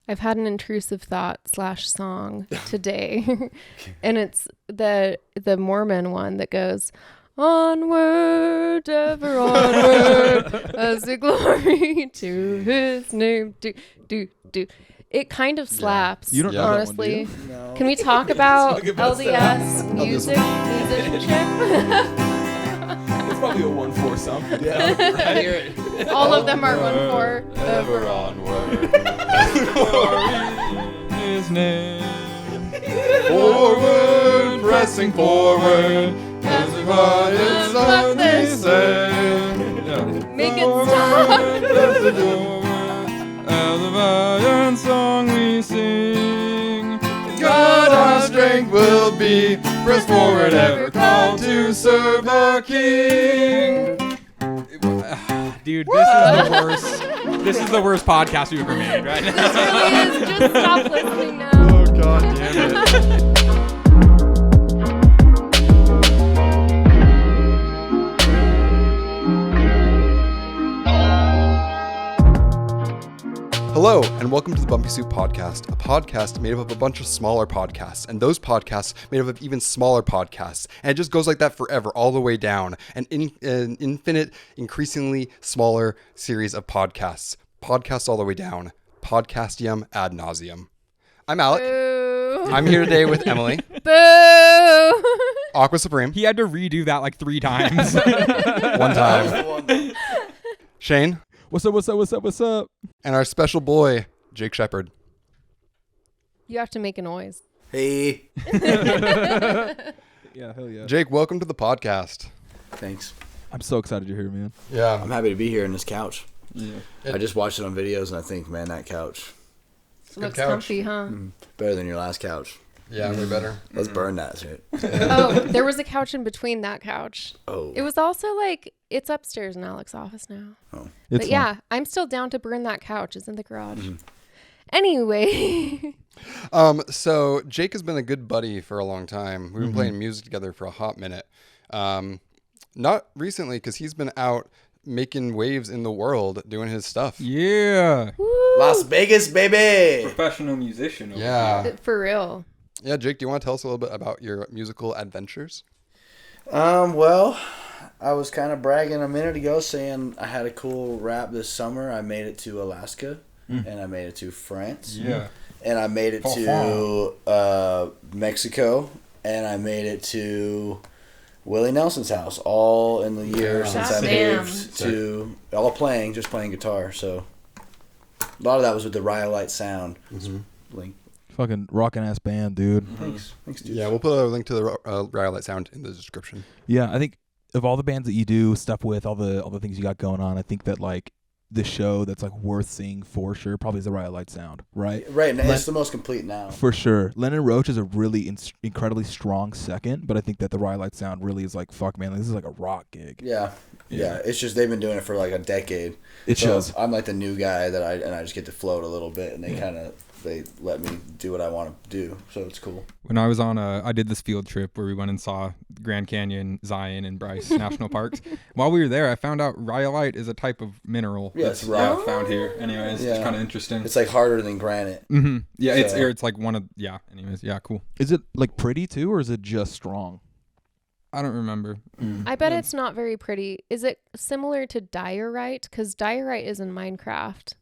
I've had an intrusive thought /song today. And it's the Mormon one that goes, onward, ever onward, as the glory to his name. Do. It kind of slaps, You don't know honestly. that one, do you? No. Can we talk about LDS musicianship? It's probably a 1/4 song. Yeah. I hear it. All of them are 1/4. Ever onward. His name. Forward, pressing forward. As the quiet song they say. Make it stop. As the valiant song we sing. God our strength will be. Press forward, ever called to serve our King. Dude, this is the worst. This is the worst podcast we've ever made right now. This really is. Just stop listening now. Oh, God damn it. Hello, and welcome to the Bumpy Soup podcast, a podcast made up of a bunch of smaller podcasts, and those podcasts made up of even smaller podcasts, and it just goes like that forever, all the way down, an infinite, increasingly smaller series of podcasts. Podcasts all the way down. Podcastium ad nauseum. I'm Alek. Boo. I'm here today with Emily. Boo. Aqua Supreme. He had to redo that like 3 times. One time. Shane. What's up? And our special boy, Jake Shepard. You have to make a noise. Hey. Yeah, hell yeah. Jake, welcome to the podcast. Thanks. I'm so excited you're here, man. Yeah. I'm happy to be here in this couch. Yeah. I just watched it on videos and I think, man, that couch, Looks couch. comfy, huh? better than your last couch. Yeah, way better. Let's burn that shit. Oh, there was a couch in between that couch. Oh. It was also like, it's upstairs in Alek's office now. It's But yeah, I'm still down to burn that couch. It's in the garage. Anyway. So Jake has been a good buddy for a long time. We've been playing music together for a hot minute. Not recently, because he's been out making waves in the world, doing his stuff. Yeah. Las Vegas, baby. Professional musician. Yeah. For real. Yeah, Jake, do you want to tell us a little bit about your musical adventures? Well, I was kind of bragging a minute ago saying I had a cool rap this summer. I made it to Alaska and I made it to France. Yeah. And I made it to Mexico and I made it to Willie Nelson's house, all in the year since I moved to, just playing guitar. So a lot of that was with the Rhyolite Sound. Link. fucking rockin' ass band, dude. Thanks, dude. Yeah, we'll put a link to the Rhyolite Sound in the description. Yeah, I think of all the bands that you do stuff with, all the things you got going on, I think that like the show that's like worth seeing for sure probably is the Rhyolite Sound, right? Right, and it's the most complete now. For sure. Lennon Roach is a really incredibly strong second, but I think that the Rhyolite Sound really is like, fuck, man, this is like a rock gig. Yeah. It's just they've been doing it for like a decade. It shows. I'm like the new guy that I just get to float a little bit, and they let me do what I want to do, so it's cool. When I was I did this field trip where we went and saw Grand Canyon, Zion, and Bryce National Parks. While we were there, I found out rhyolite is a type of mineral. Yeah, that's it's rock. found here. Anyways, it's kind of interesting. It's like harder than granite. Mm-hmm. Yeah, So- it's like one of Anyways, yeah, cool. Is it like pretty too, or is it just strong? I don't remember. I bet it's not very pretty. Is it similar to diorite? Because diorite is in Minecraft.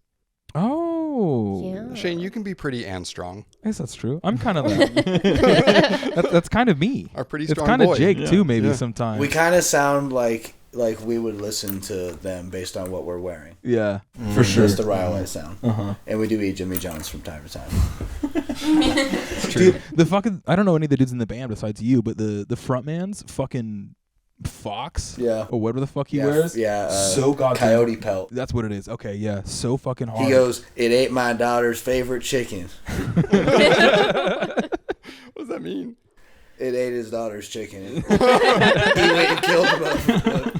Oh. Yeah. Shane, you can be pretty and strong. I guess that's true. I'm kind of that. That's kind of me. Our pretty It's strong kind boy. of Jake too, maybe Yeah. sometimes. We kind of sound like we would listen to them based on what we're wearing. Yeah, For sure. That's the Rhyolite Sound. Uh-huh. And we do eat Jimmy John's from time to time. It's true. Dude, the fucking I don't know any of the dudes in the band besides you, but the front man's fucking Fox, Yeah. or whatever the fuck he wears. Yeah. So goddamn- Coyote pelt. That's what it is. Okay, yeah, so fucking hard. He goes, "It ate my daughter's favorite chicken. What does that mean? It ate his daughter's chicken. He went and killed him.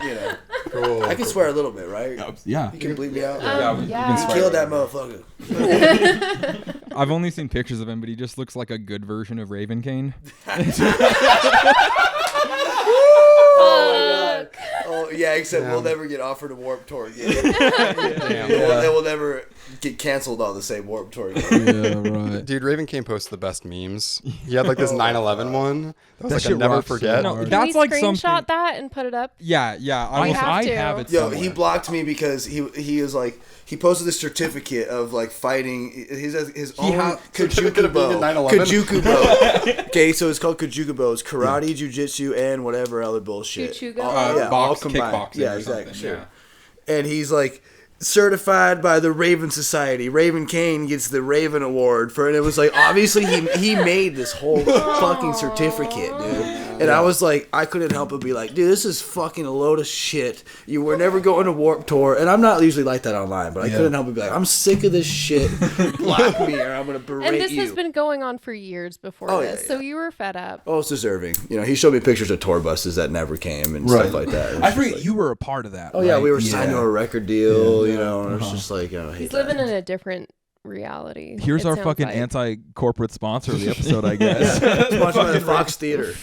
You know. Cool. I can swear a little bit, right? Yeah. You can bleep me out. Yeah. He killed that motherfucker. I've only seen pictures of him, but he just looks like a good version of Raven Kane. Oh my god! Oh, except Yeah. we'll never get offered a Warped Tour again. Damn. They will never get canceled on the same Warped Tour again. Yeah, right. Dude, Raven Kane posted the best memes. He had like this 9/11 one. That was That like shit I'll never rocks so forget. No, hard. that's Can we like screenshot something. that and put it up? Yeah. We will- have I to. have it Yo, somewhere. he blocked me because he is like he posted this certificate of like fighting. He has his own certificate of being in Kajukubo. 9/11? Kajukubo. Okay, so it's called Kajukubo. It's karate, jujitsu, and whatever other bullshit. Chuchugo? all box, combined. kickboxing. Yeah, or exactly. something, Sure. Yeah. And he's like certified by the Raven Society. Raven Kane gets the Raven Award for it. It was like obviously he made this whole fucking certificate, dude. And I was like, I couldn't help but be like, dude, this is fucking a load of shit. You were never going to Warped Tour, and I'm not usually like that online, but I couldn't help but be like, I'm sick of this shit. Block me, or I'm gonna berate And this you. has been going on for years before Oh, this, yeah, so you were fed up. Oh, it's deserving. You know, he showed me pictures of tour buses that never came and stuff like that. It was I just forget like, you were a part of that. oh yeah, right? we were signed to a record deal, you know, and Uh-huh. it's just like, oh, I hate He's that. living in a different reality. Here's it our sounds fucking like. anti-corporate sponsor of the episode, I guess. Sponsored by the Fox Theater.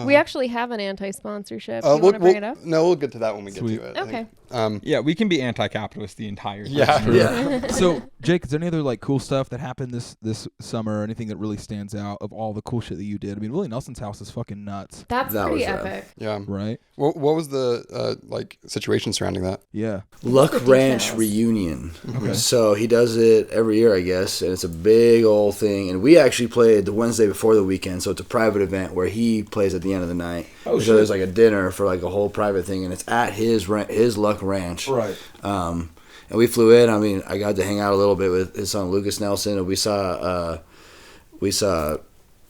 We actually have an anti-sponsorship. You We'll- want to bring it up? No, we'll get to that when we Sweet. get to it. I Okay. think. Yeah, we can be anti-capitalist the entire time. Yeah. Yeah. So, Jake, is there any other like cool stuff that happened this summer? Or anything that really stands out of all the cool shit that you did? I mean, Willie Nelson's house is fucking nuts, That's That pretty was, epic. Yeah. right? What was the like situation surrounding that? Yeah. Luck the Ranch details? reunion. Okay. So he does it every year, I guess, and it's a big old thing. And we actually played the Wednesday before the weekend, so it's a private event where he plays at the end of the night. Oh, so shit. there's like a dinner for like a whole private thing, and it's at his Luck Ranch. Right. And we flew in. I mean, I got to hang out a little bit with his son Lucas Nelson, and we saw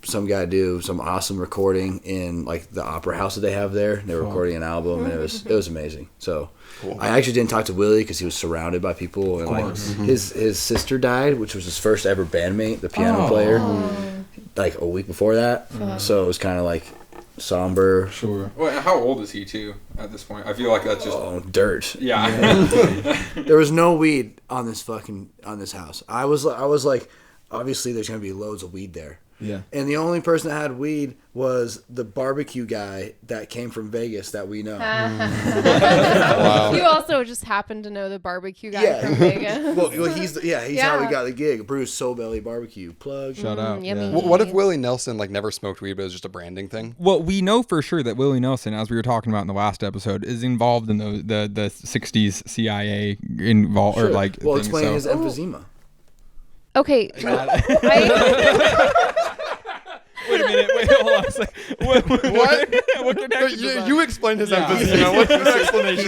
some guy do some awesome recording in like the opera house that they have there. They were recording an album, and it was amazing. So I actually didn't talk to Willie because he was surrounded by people, and like his sister died, which was his first ever bandmate, the piano player, like a week before that. So it was kind of like somber. Sure. Well, how old is he too at this point? I feel like that's just Dirt. yeah. There was no weed on this house. I was like, obviously there's gonna be loads of weed there. Yeah. And the only person that had weed was the barbecue guy that came from Vegas that we know. Wow. You also just happen to know the barbecue guy from Vegas. well, he's how Yeah. we got the gig. Bruce Soul Belly Barbecue plug. Shout out. yummy. Yeah. What if Willie Nelson like never smoked weed, but it was just a branding thing? Well, we know for sure that Willie Nelson, as we were talking about in the last episode, is involved in the 60s CIA involved or like. Well, things, explain so. his emphysema. Okay. Wait a minute. Wait, hold on a second. What connection? You explained his Yeah. emphysema. What's the explanation?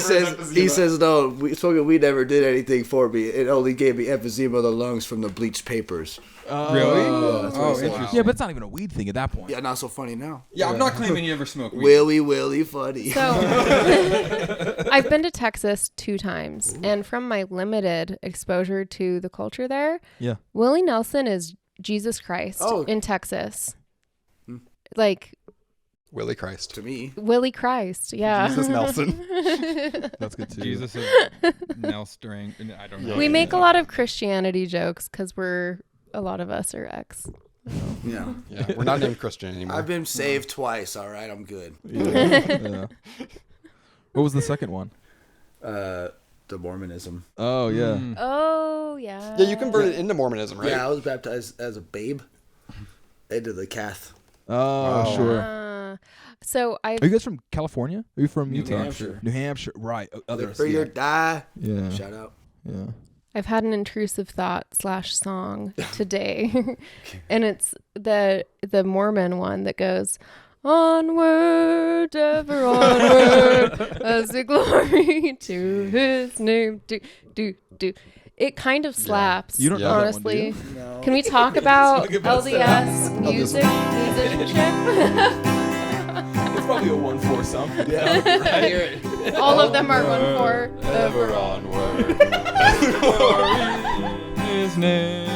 He says no. Smoking weed never did anything for me. It only gave me emphysema of the lungs from the bleached papers. Really? that's what he said. Interesting. Yeah, but it's not even a weed thing at that point. Yeah, not so funny now. Yeah, I'm not claiming you ever smoked weed. Willie, funny. So I've been to Texas 2 times, and from my limited exposure to the culture there, Yeah. Willie Nelson is Jesus Christ in Texas. Like Willie Christ. To me, Willie Christ, yeah. Jesus Nelson. That's good too. Jesus is Nelstring. I don't know. We make a lot of Christianity jokes because a lot of us are ex. yeah. Yeah, we're not named Christian anymore. I've been saved twice. All right, I'm good. Yeah. What was the second one? The Mormonism. Oh yeah. Oh yeah. yeah, you converted into Mormonism, right? Yeah, I was baptized as a babe into the Cath. Oh, sure. So Are you guys from California? Are you from Utah? Hampshire. New Hampshire, right? Live free or die. Yeah. Shout out. Yeah. I've had an intrusive thought / song today, and it's the Mormon one that goes, "Onward, ever onward, as the glory to His name." Do. It kind of slaps. You don't know that one, honestly. do you? No. Can we talk about talk about LDS musicianship? It's probably a 1/4 something. I hear it. All of them are 1/4. Ever onward. His name.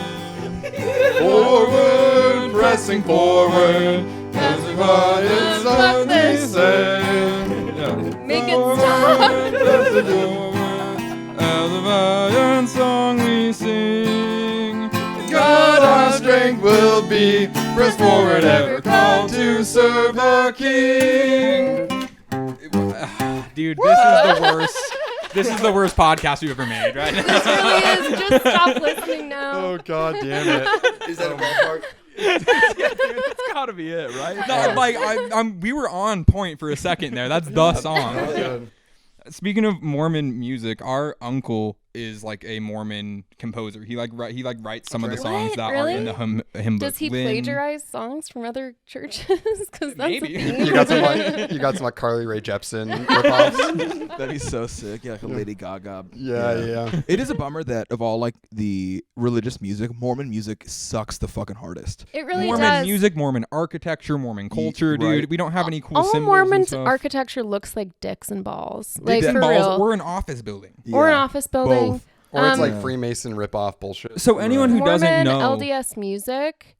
Forward, pressing forward. As the God is Fuck on this. the same. Make it stop. As a valiant song we sing. God our strength will be. Press forward, ever called to serve the King. Dude, this is the worst. This is the worst podcast we've ever made, right? This really is. Just stop listening now. Oh god damn it! Is that a ballpark? Yeah, dude, that's gotta be it, right? No, like we were on point for a second there. That's the song. Good. Speaking of Mormon music, our uncle is like a Mormon composer. He writes some of the songs What? that Really? are in the hymn book. Does he plagiarize songs from other churches? Because that's Maybe. a thing. You got some like Carly Rae Jepsen ripoffs. That'd be so sick. Yeah, like a Lady Gaga. Yeah. It is a bummer that of all like the religious music, Mormon music sucks the fucking hardest. It really Mormon does. music, Mormon architecture, Mormon culture, dude. right. We don't have any cool All symbols Mormon and stuff. architecture looks like dicks and balls. Dicks Like and for balls real. or an office building. Or an Yeah. office building. Both. Or it's like Yeah. Freemason ripoff bullshit. So anyone who Mormon doesn't know, LDS music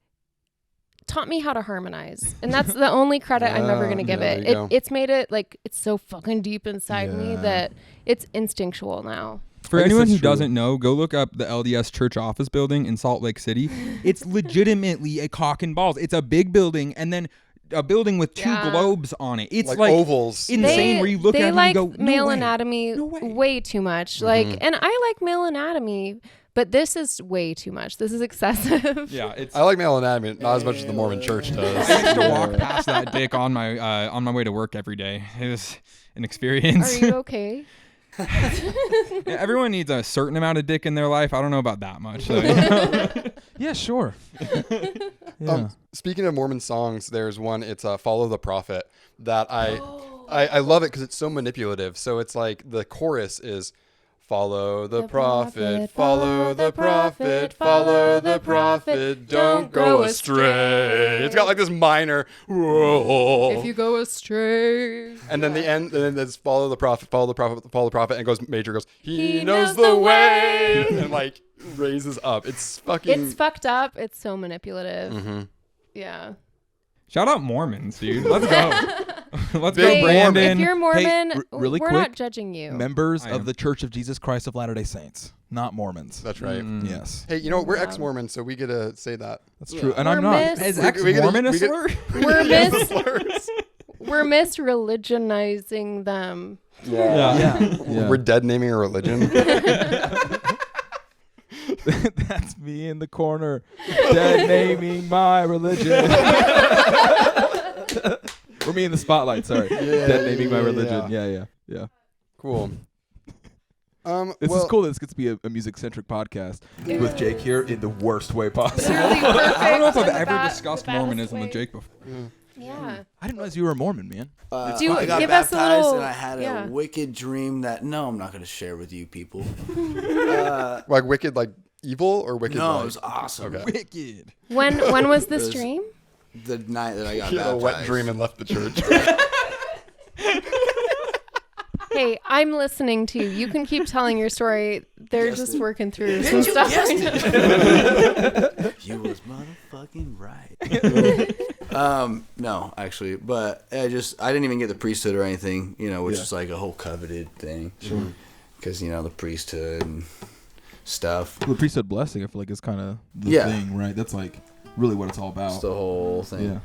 taught me how to harmonize, and that's the only credit I'm ever going to give there it. you go. It's made it like it's so fucking deep inside me Yeah. that it's instinctual now. for I guess anyone that's who true. doesn't know, go look up the LDS church office building in Salt Lake City. It's legitimately a cock and balls. It's a big building and then a building with two Yeah. globes on it. It's like like ovals. insane where you look they at it like and you go, male no way. anatomy No way. way too much. Like, and I like male anatomy, but this is way too much. This is excessive. Yeah, it's I like male anatomy, not as much as the Mormon Church does. I used to walk past that dick on my way to work every day. It was an experience. Are you okay? Everyone needs a certain amount of dick in their life. I don't know about that much. So. Yeah, sure. Yeah. Speaking of Mormon songs, there's one. It's "Follow the Prophet" that I love it because it's so manipulative. So it's like the chorus is "Follow the prophet, follow the prophet, follow the prophet, don't go astray." It's got like this minor, whoa. If you go astray. And then the end, and then there's "Follow the prophet, follow the prophet, follow the prophet," and it goes major goes, "He knows the way," and like raises up. It's fucking. It's fucked up. It's so manipulative. Mm-hmm. Yeah. Shout out Mormons, dude. Let's go. Let's Big go, Hey, Brandon. if you're Mormon, really we're quick, not judging you. Members I of am. the Church of Jesus Christ of Latter-day Saints, not Mormons. That's right. Mm. Yes, Hey, you know what? We're Yeah. ex-Mormon, so we get to say that. that's true. And We're I'm not. mis- Is We- we ex-Mormon a we get- slur? We're Yes, mis- the slurs. We're misreligionizing them. Yeah. We're dead naming a religion. That's me in the corner, dead naming my religion. Or me in the spotlight. Sorry, dead naming my religion. Yeah. Cool. This well, is cool. This gets to be a music-centric podcast with Jake here in the worst way possible. Literally perfect I don't know if I've in the ever discussed the best Mormonism with way. Jake before. Yeah. I didn't realize you were a Mormon, man. Do- I got give us a baptized little- and I had yeah. a wicked dream that I'm not going to share with you people. like wicked, like evil, or wicked? No, like, it was awesome. Okay. Wicked. When was this It was- dream? The night that I got He had a baptized. wet dream and left the church. Hey, I'm listening to you. You can keep telling your story. They're Guessed just it. working through some You stuff guessed right now. it. You was motherfucking right. No, actually, but I didn't even get the priesthood or anything, which is like a whole coveted thing. Sure. Because the priesthood and stuff. Well, the priesthood blessing, I feel like, is kind of the Yeah. thing, right? That's like really what it's all about. It's the whole thing. Yeah.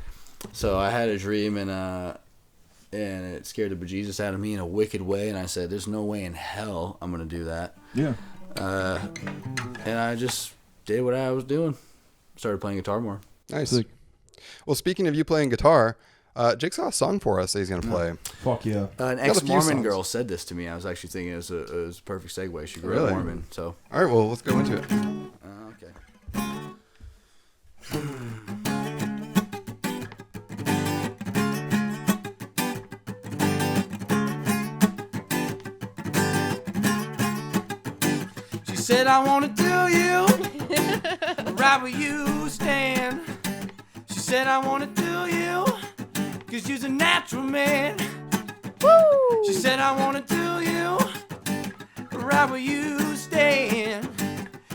So I had a dream and it scared the bejesus out of me in a wicked way, and I said, "There's no way in hell I'm gonna do that." Yeah. And I just did what I was doing. Started playing guitar more. Nice. Sick. Well, speaking of you playing guitar, Jake's got a song for us that he's gonna play. Fuck yeah. An Got a few ex-Mormon songs. girl said this to me. I was actually thinking it was a perfect segue. She grew Really? up Mormon, so All right. Well, let's go into it. okay. She said, "I want to do you right where you stand." She said, "I want to do you 'cause you're a natural man." Woo! She said, "I want to do you right where you stand."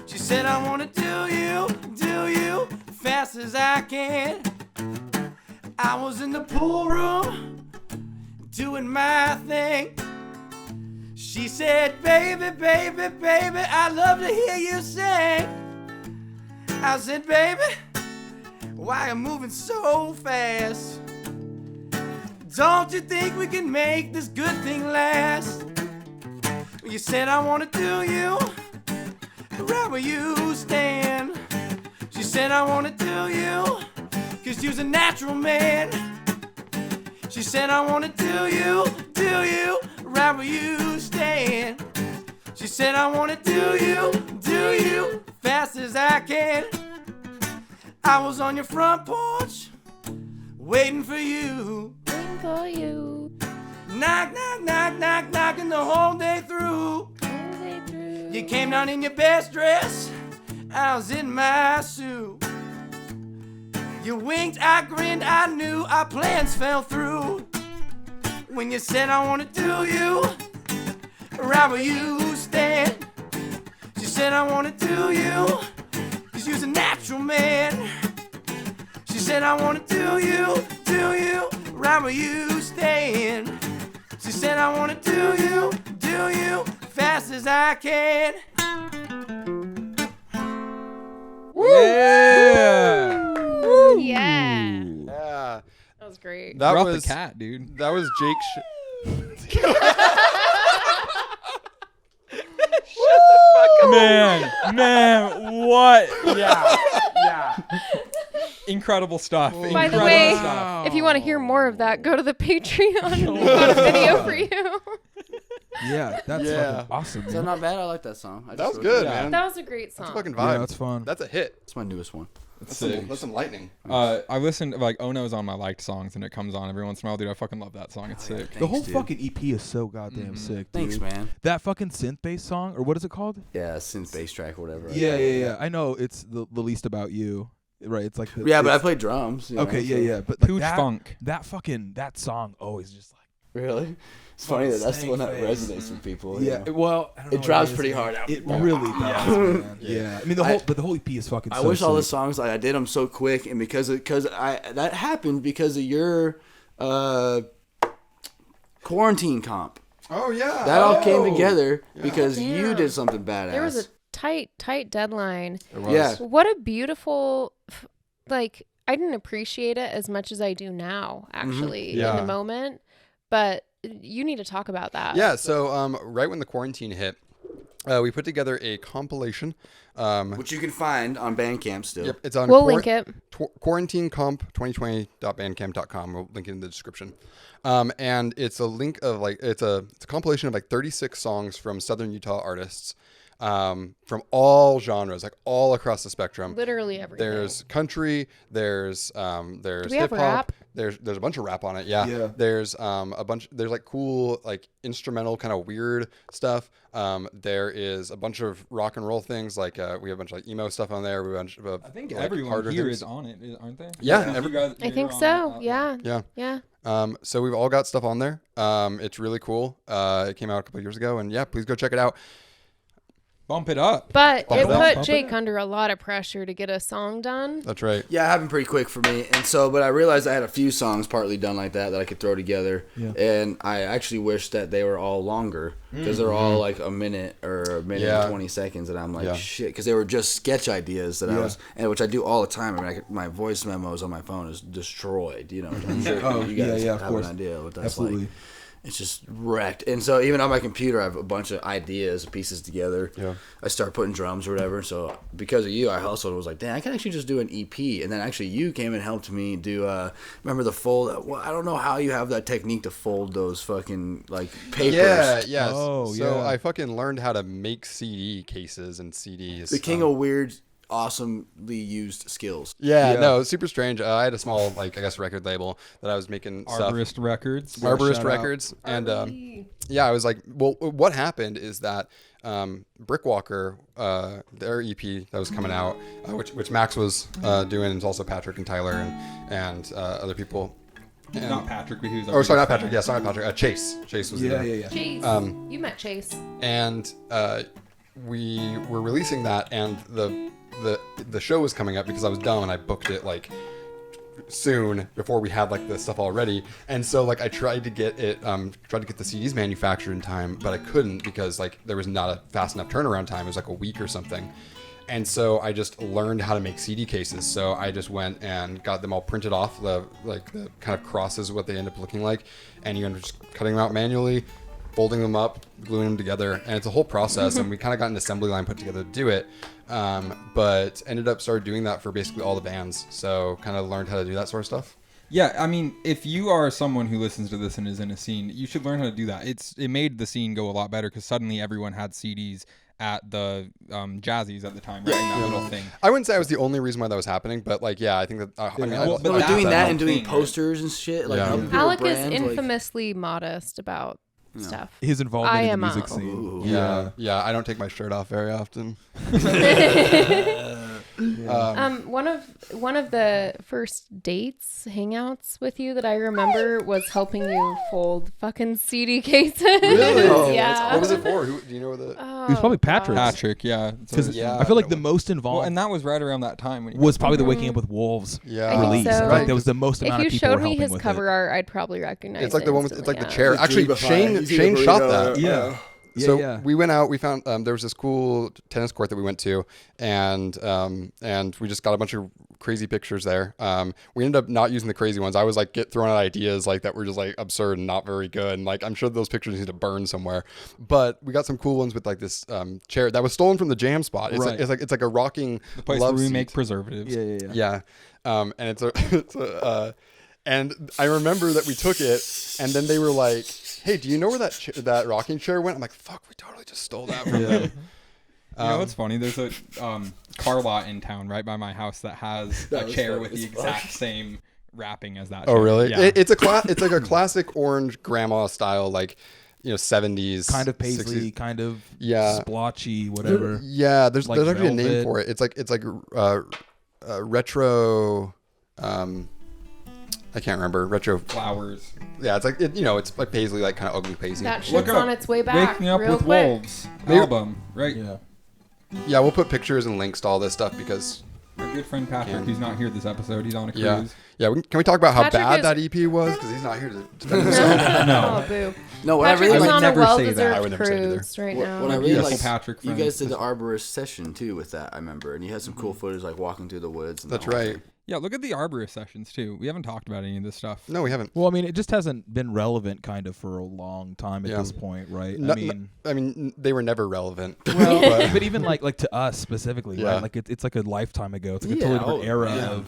She said, "I want to do you fast as I can." I was in the pool room doing my thing. She said, "Baby, baby, baby, I love to hear you sing." I said, "Baby, why you moving so fast? Don't you think we can make this good thing last? You said I wanna do you right where you stand. She said I wanna do you 'cause you's a natural man. She said I wanna do you right where you stand. She said I wanna do you fast as I can. I was on your front porch waiting for you. Waiting for you. Knock, knock, knock, knock, knocking the whole day through. You came down in your best dress, I was in my suit. You winked, I grinned, I knew our plans fell through. When you said I wanna do you right where you stand. She said I wanna do you 'cause you're a natural man. She said I wanna do you right where you stand. She said I wanna do you fast as I can. Yeah. Yeah. Yeah. That was great. That Drop was the cat, dude. That was Jake. Man, what? Yeah. Incredible stuff. By the way, if you want to hear more of that, go to the Patreon. We've got a video for you. Yeah, that's fucking awesome. Is that Man. not bad? I like that song. That was good, man. That was a great song. That's a fucking vibe. Yeah, that's fun. That's a hit. It's my newest one. That's some lightning. I listened to like Ono's on my liked songs and it comes on every once in a while, dude. I fucking love that song. It's sick. The whole dude. fucking EP is so goddamn sick, dude. Thanks, man. That fucking synth bass song, or what is it called? Yeah, synth bass track or whatever. Yeah. I know it's the least about you, right? It's like but I play drums. You okay, know, yeah. But like Pooch Funk. that song always just like Really? It's funny that that's the one that Snake face. resonates with people. yeah. You know? Well, I don't know It what drives is, pretty man. hard out. It really does, man. Yeah. I mean the whole EP is fucking. I so wish all the sick. songs I did them so quick, and because that happened because of your quarantine comp. Oh yeah. That all came together because Damn. you did something badass. There was a tight deadline. It was. Yeah. What a beautiful, like, I didn't appreciate it as much as I do now, actually, in Yeah. the moment. But you need to talk about that. Yeah. So right when the quarantine hit, we put together a compilation. which you can find on Bandcamp still. Yep, it's on We'll link it. quarantinecomp2020.bandcamp.com. We'll link it in the description. And it's a link of it's a compilation of 36 songs from Southern Utah artists, from all genres, like all across the spectrum. Literally everything. There's country, there's we have hip hop, rap? there's a bunch of rap on it. Yeah. Yeah. There's there's like cool like instrumental kind of weird stuff. There is a bunch of rock and roll things like we have a bunch of like emo stuff on there. We have a bunch of I think like, everyone harder here things. is on it, aren't they? Yeah, You guys- I you're think on so. it. Yeah. Yeah. Yeah. So we've all got stuff on there. It's really cool. It came out a couple of years ago, and yeah, please go check it out. Bump it up. But Bump it it up, put bump it Jake up. under a lot of pressure to get a song done. That's right. Yeah, it happened pretty quick for me, and so but I realized I had a few songs partly done like that I could throw together, and I actually wish that they were all longer because they're all like a minute or a minute Yeah. and 20 seconds, and I'm like Yeah. shit because they were just sketch ideas that I was, and which I do all the time. I mean, my voice memos on my phone is destroyed. You know, I'm sure you guys of have course. an idea what that's Absolutely. like. It's just wrecked. And so even on my computer, I have a bunch of ideas, pieces together. Yeah. I start putting drums or whatever. So because of you, I hustled and was like, dang, I could actually just do an EP. And then actually you came and helped me do, remember the fold? Well, I don't know how you have that technique to fold those fucking, like, papers. Yeah. Oh, so yeah. I fucking learned how to make CD cases and CDs. The king of weird, awesomely used skills. Yeah, no, it's super strange. I had a small, like, I guess, record label that I was making stuff. Arborist Records. Arborist shout Records. And yeah, I was like, well, what happened is that Brickwalker, their EP that was coming out, which Max was doing, and also Patrick and Tyler and other people. And, Not Patrick, but he was. oh, sorry, not Patrick. Yeah, sorry, not Patrick. Chase. Chase was Yeah, there. yeah, yeah. Chase. You met Chase. And we were releasing that, and the show was coming up because I was dumb and I booked it like soon before we had like the stuff all ready. And so like I tried to get it tried to get the CDs manufactured in time, but I couldn't because like there was not a fast enough turnaround time. It was like a week or something. And so I just learned how to make CD cases. So I just went and got them all printed off, the kind of crosses, what they end up looking like. And you end up just cutting them out manually, folding them up, gluing them together. And it's a whole process. And we kind of got an assembly line put together to do it. But ended up started doing that for basically all the bands. So kind of learned how to do that sort of stuff. Yeah, I mean, if you are someone who listens to this and is in a scene, you should learn how to do that. It made the scene go a lot better because suddenly everyone had CDs at the Jazzies at the time, right? And that little thing. I wouldn't say I was the only reason why that was happening, but like, yeah, I think that. I mean, but that's doing that and thing, doing posters and shit. Like, Alek is infamously modest about stuff. His involvement in the music scene. Ooh. Yeah. I don't take my shirt off very often. One of the first dates, hangouts with you that I remember was helping you fold fucking CD cases. Really? Oh, Yeah. What was it for? Who do you know the? It was probably Patrick. Patrick, yeah. Because Yeah. I feel like the most involved Well, and that was right around that time when was probably the Waking Up with Wolves Yeah. I think release. so. Like, there was the most If amount you of people showed were me helping his with cover art, I'd probably recognize It's like it the one with it's like the instantly, chair. Actually, Shane shot that. Yeah. So we went out. We found there was this cool tennis court that we went to, and we just got a bunch of crazy pictures there. We ended up not using the crazy ones. I was like throwing out ideas like that were just like absurd and not very good. And like I'm sure those pictures need to burn somewhere. But we got some cool ones with like this chair that was stolen from the Jam Spot. It's Right. it's like a rocking the place love where we seat. make preservatives. Yeah. And it's a and I remember that we took it, and then they were like, "Hey, do you know where that rocking chair went?" I'm like, "Fuck, we totally just stole that from them." You know what's funny? There's a car lot in town right by my house that has a chair with the exact same wrapping as that. Oh, chair. really? Yeah. It's like a classic orange grandma style, like 70s, kind of paisley, 60s. kind of Yeah. splotchy, whatever. Yeah, there's Like actually a name velvet. for it. It's like retro. I can't remember retro. Flowers. Yeah, it's like it's like paisley, like kind of ugly paisley. That Look shit's up on its way back. Waking Up real with quick. Wolves Maybe- album, right? Yeah. Yeah, we'll put pictures and links to all this stuff because Our good friend Patrick, who's not here this episode, he's on a cruise. yeah. Can we talk about how Patrick bad is- that EP was? Because he's not here to defend himself. No. Oh, boo. No, what I Patrick really is would like, on a never say that. I well-deserved would never say it either. cruise right what now. I really Yes. like, Patrick you friend. guys did the Arborist Session too with that. I remember, and you had some cool footage like walking through the woods. And That's the whole right. thing. Yeah, look at the Arborist Sessions too. We haven't talked about any of this stuff. No, we haven't. Well, I mean, it just hasn't been relevant kind of for a long time at Yeah. this point, right? No- I mean, they were never relevant. well, but even like to us specifically, Yeah. right? Like it's like a lifetime ago. It's like a Yeah, totally different era yeah.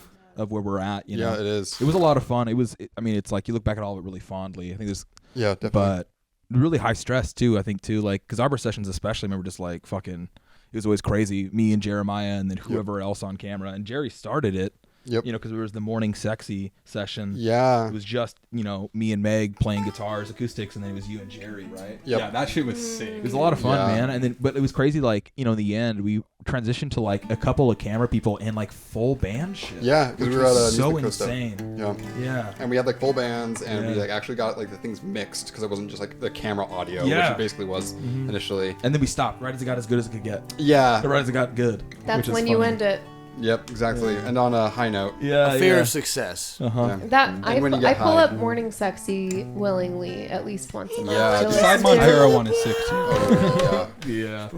of where we're at. You know, Yeah, it is. It was a lot of fun. I mean, it's like you look back at all of it really fondly. I think there's, Yeah, definitely. but really high stress too. I think too, like because Arbor Sessions especially, remember just like fucking, it was always crazy. Me and Jeremiah and then whoever else on camera. And Jerry started it. Yep. You know, because it was the morning sexy session. Yeah. It was just me and Meg playing guitars, acoustics, and then it was you and Jerry, right? Yep. Yeah, that shit was sick. It was a lot of fun, Yeah. man. And then, but it was crazy. Like in the end, we transitioned to like a couple of camera people and like full band shit. Yeah, because which we were at was a so music stuff. insane. Yeah. Yeah. And we had like full bands, and we Yeah. like actually got like the things mixed because it wasn't just like the camera audio, Yeah. which it basically was initially. And then we stopped right as it got as good as it could get. Yeah. Right as it got good. That's which is when you funny. end it. Yep. Exactly. And on a high note. Yeah. A fear of success. Uh huh. Yeah. That I when you I get pull high. up Morning Sexy willingly at least once a month. Yeah, to just Side listen to. Montero one is sick too. Yeah. Yeah.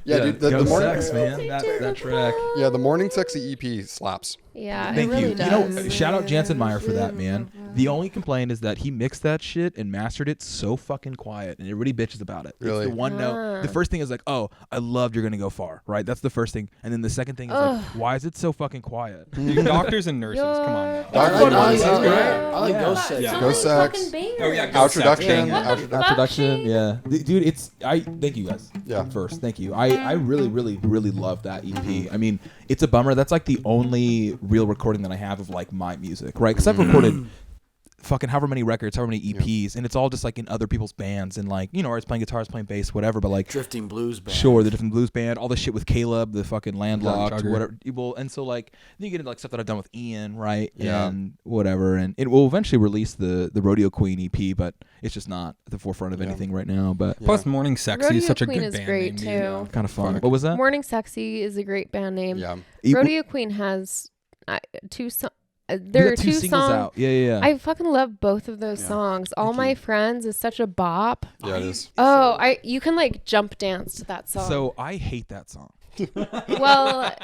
Yeah, dude. The Go morning. Sex, man. That track. Yeah, the morning sexy EP slaps. Yeah, Thank it really you. does. Shout out Jansen Meyer for that, man. The only complaint is that he mixed that shit and mastered it so fucking quiet, and everybody bitches about it. Really? It's the one note. The first thing is like, oh, I loved You're Gonna Go Far, right? That's the first thing. And then the second thing is like, why is it so fucking quiet? Dude, doctors and nurses, come on now. I like Yeah. Ghost Sex. So Ghost many Sex. fucking bangers. Oh, yeah, Ghost Outroduction. Sex. What the fuck, Introduction, Shane? yeah. Dude, thank you guys. Yeah. First, thank you. I really, really, really love that EP. I mean, it's a bummer. That's like the only real recording that I have of like my music, right? Because I've recorded fucking however many records, however many EPs, and it's all just like in other people's bands and like, I was playing guitars, playing bass, whatever, but like Drifting Blues Band. sure, the different blues band, all the shit with Caleb, the fucking landlocked, Chugger. whatever. Well, and so like then you get into like stuff that I've done with Ian, right? Yeah. And whatever, and it will eventually release the Rodeo Queen EP, but it's just not at the forefront of anything right now. But Plus, Morning Sexy Rodeo is such a Queen good is band great name, too. kind of fun. What was that? Morning Sexy is a great band name. Yeah. Rodeo Queen has two songs. We There got are two two singles songs. out. Yeah. I fucking love both of those songs. All My Friends is such a bop. Yeah, it is. Oh, you can like jump dance to that song. So I hate that song. Well,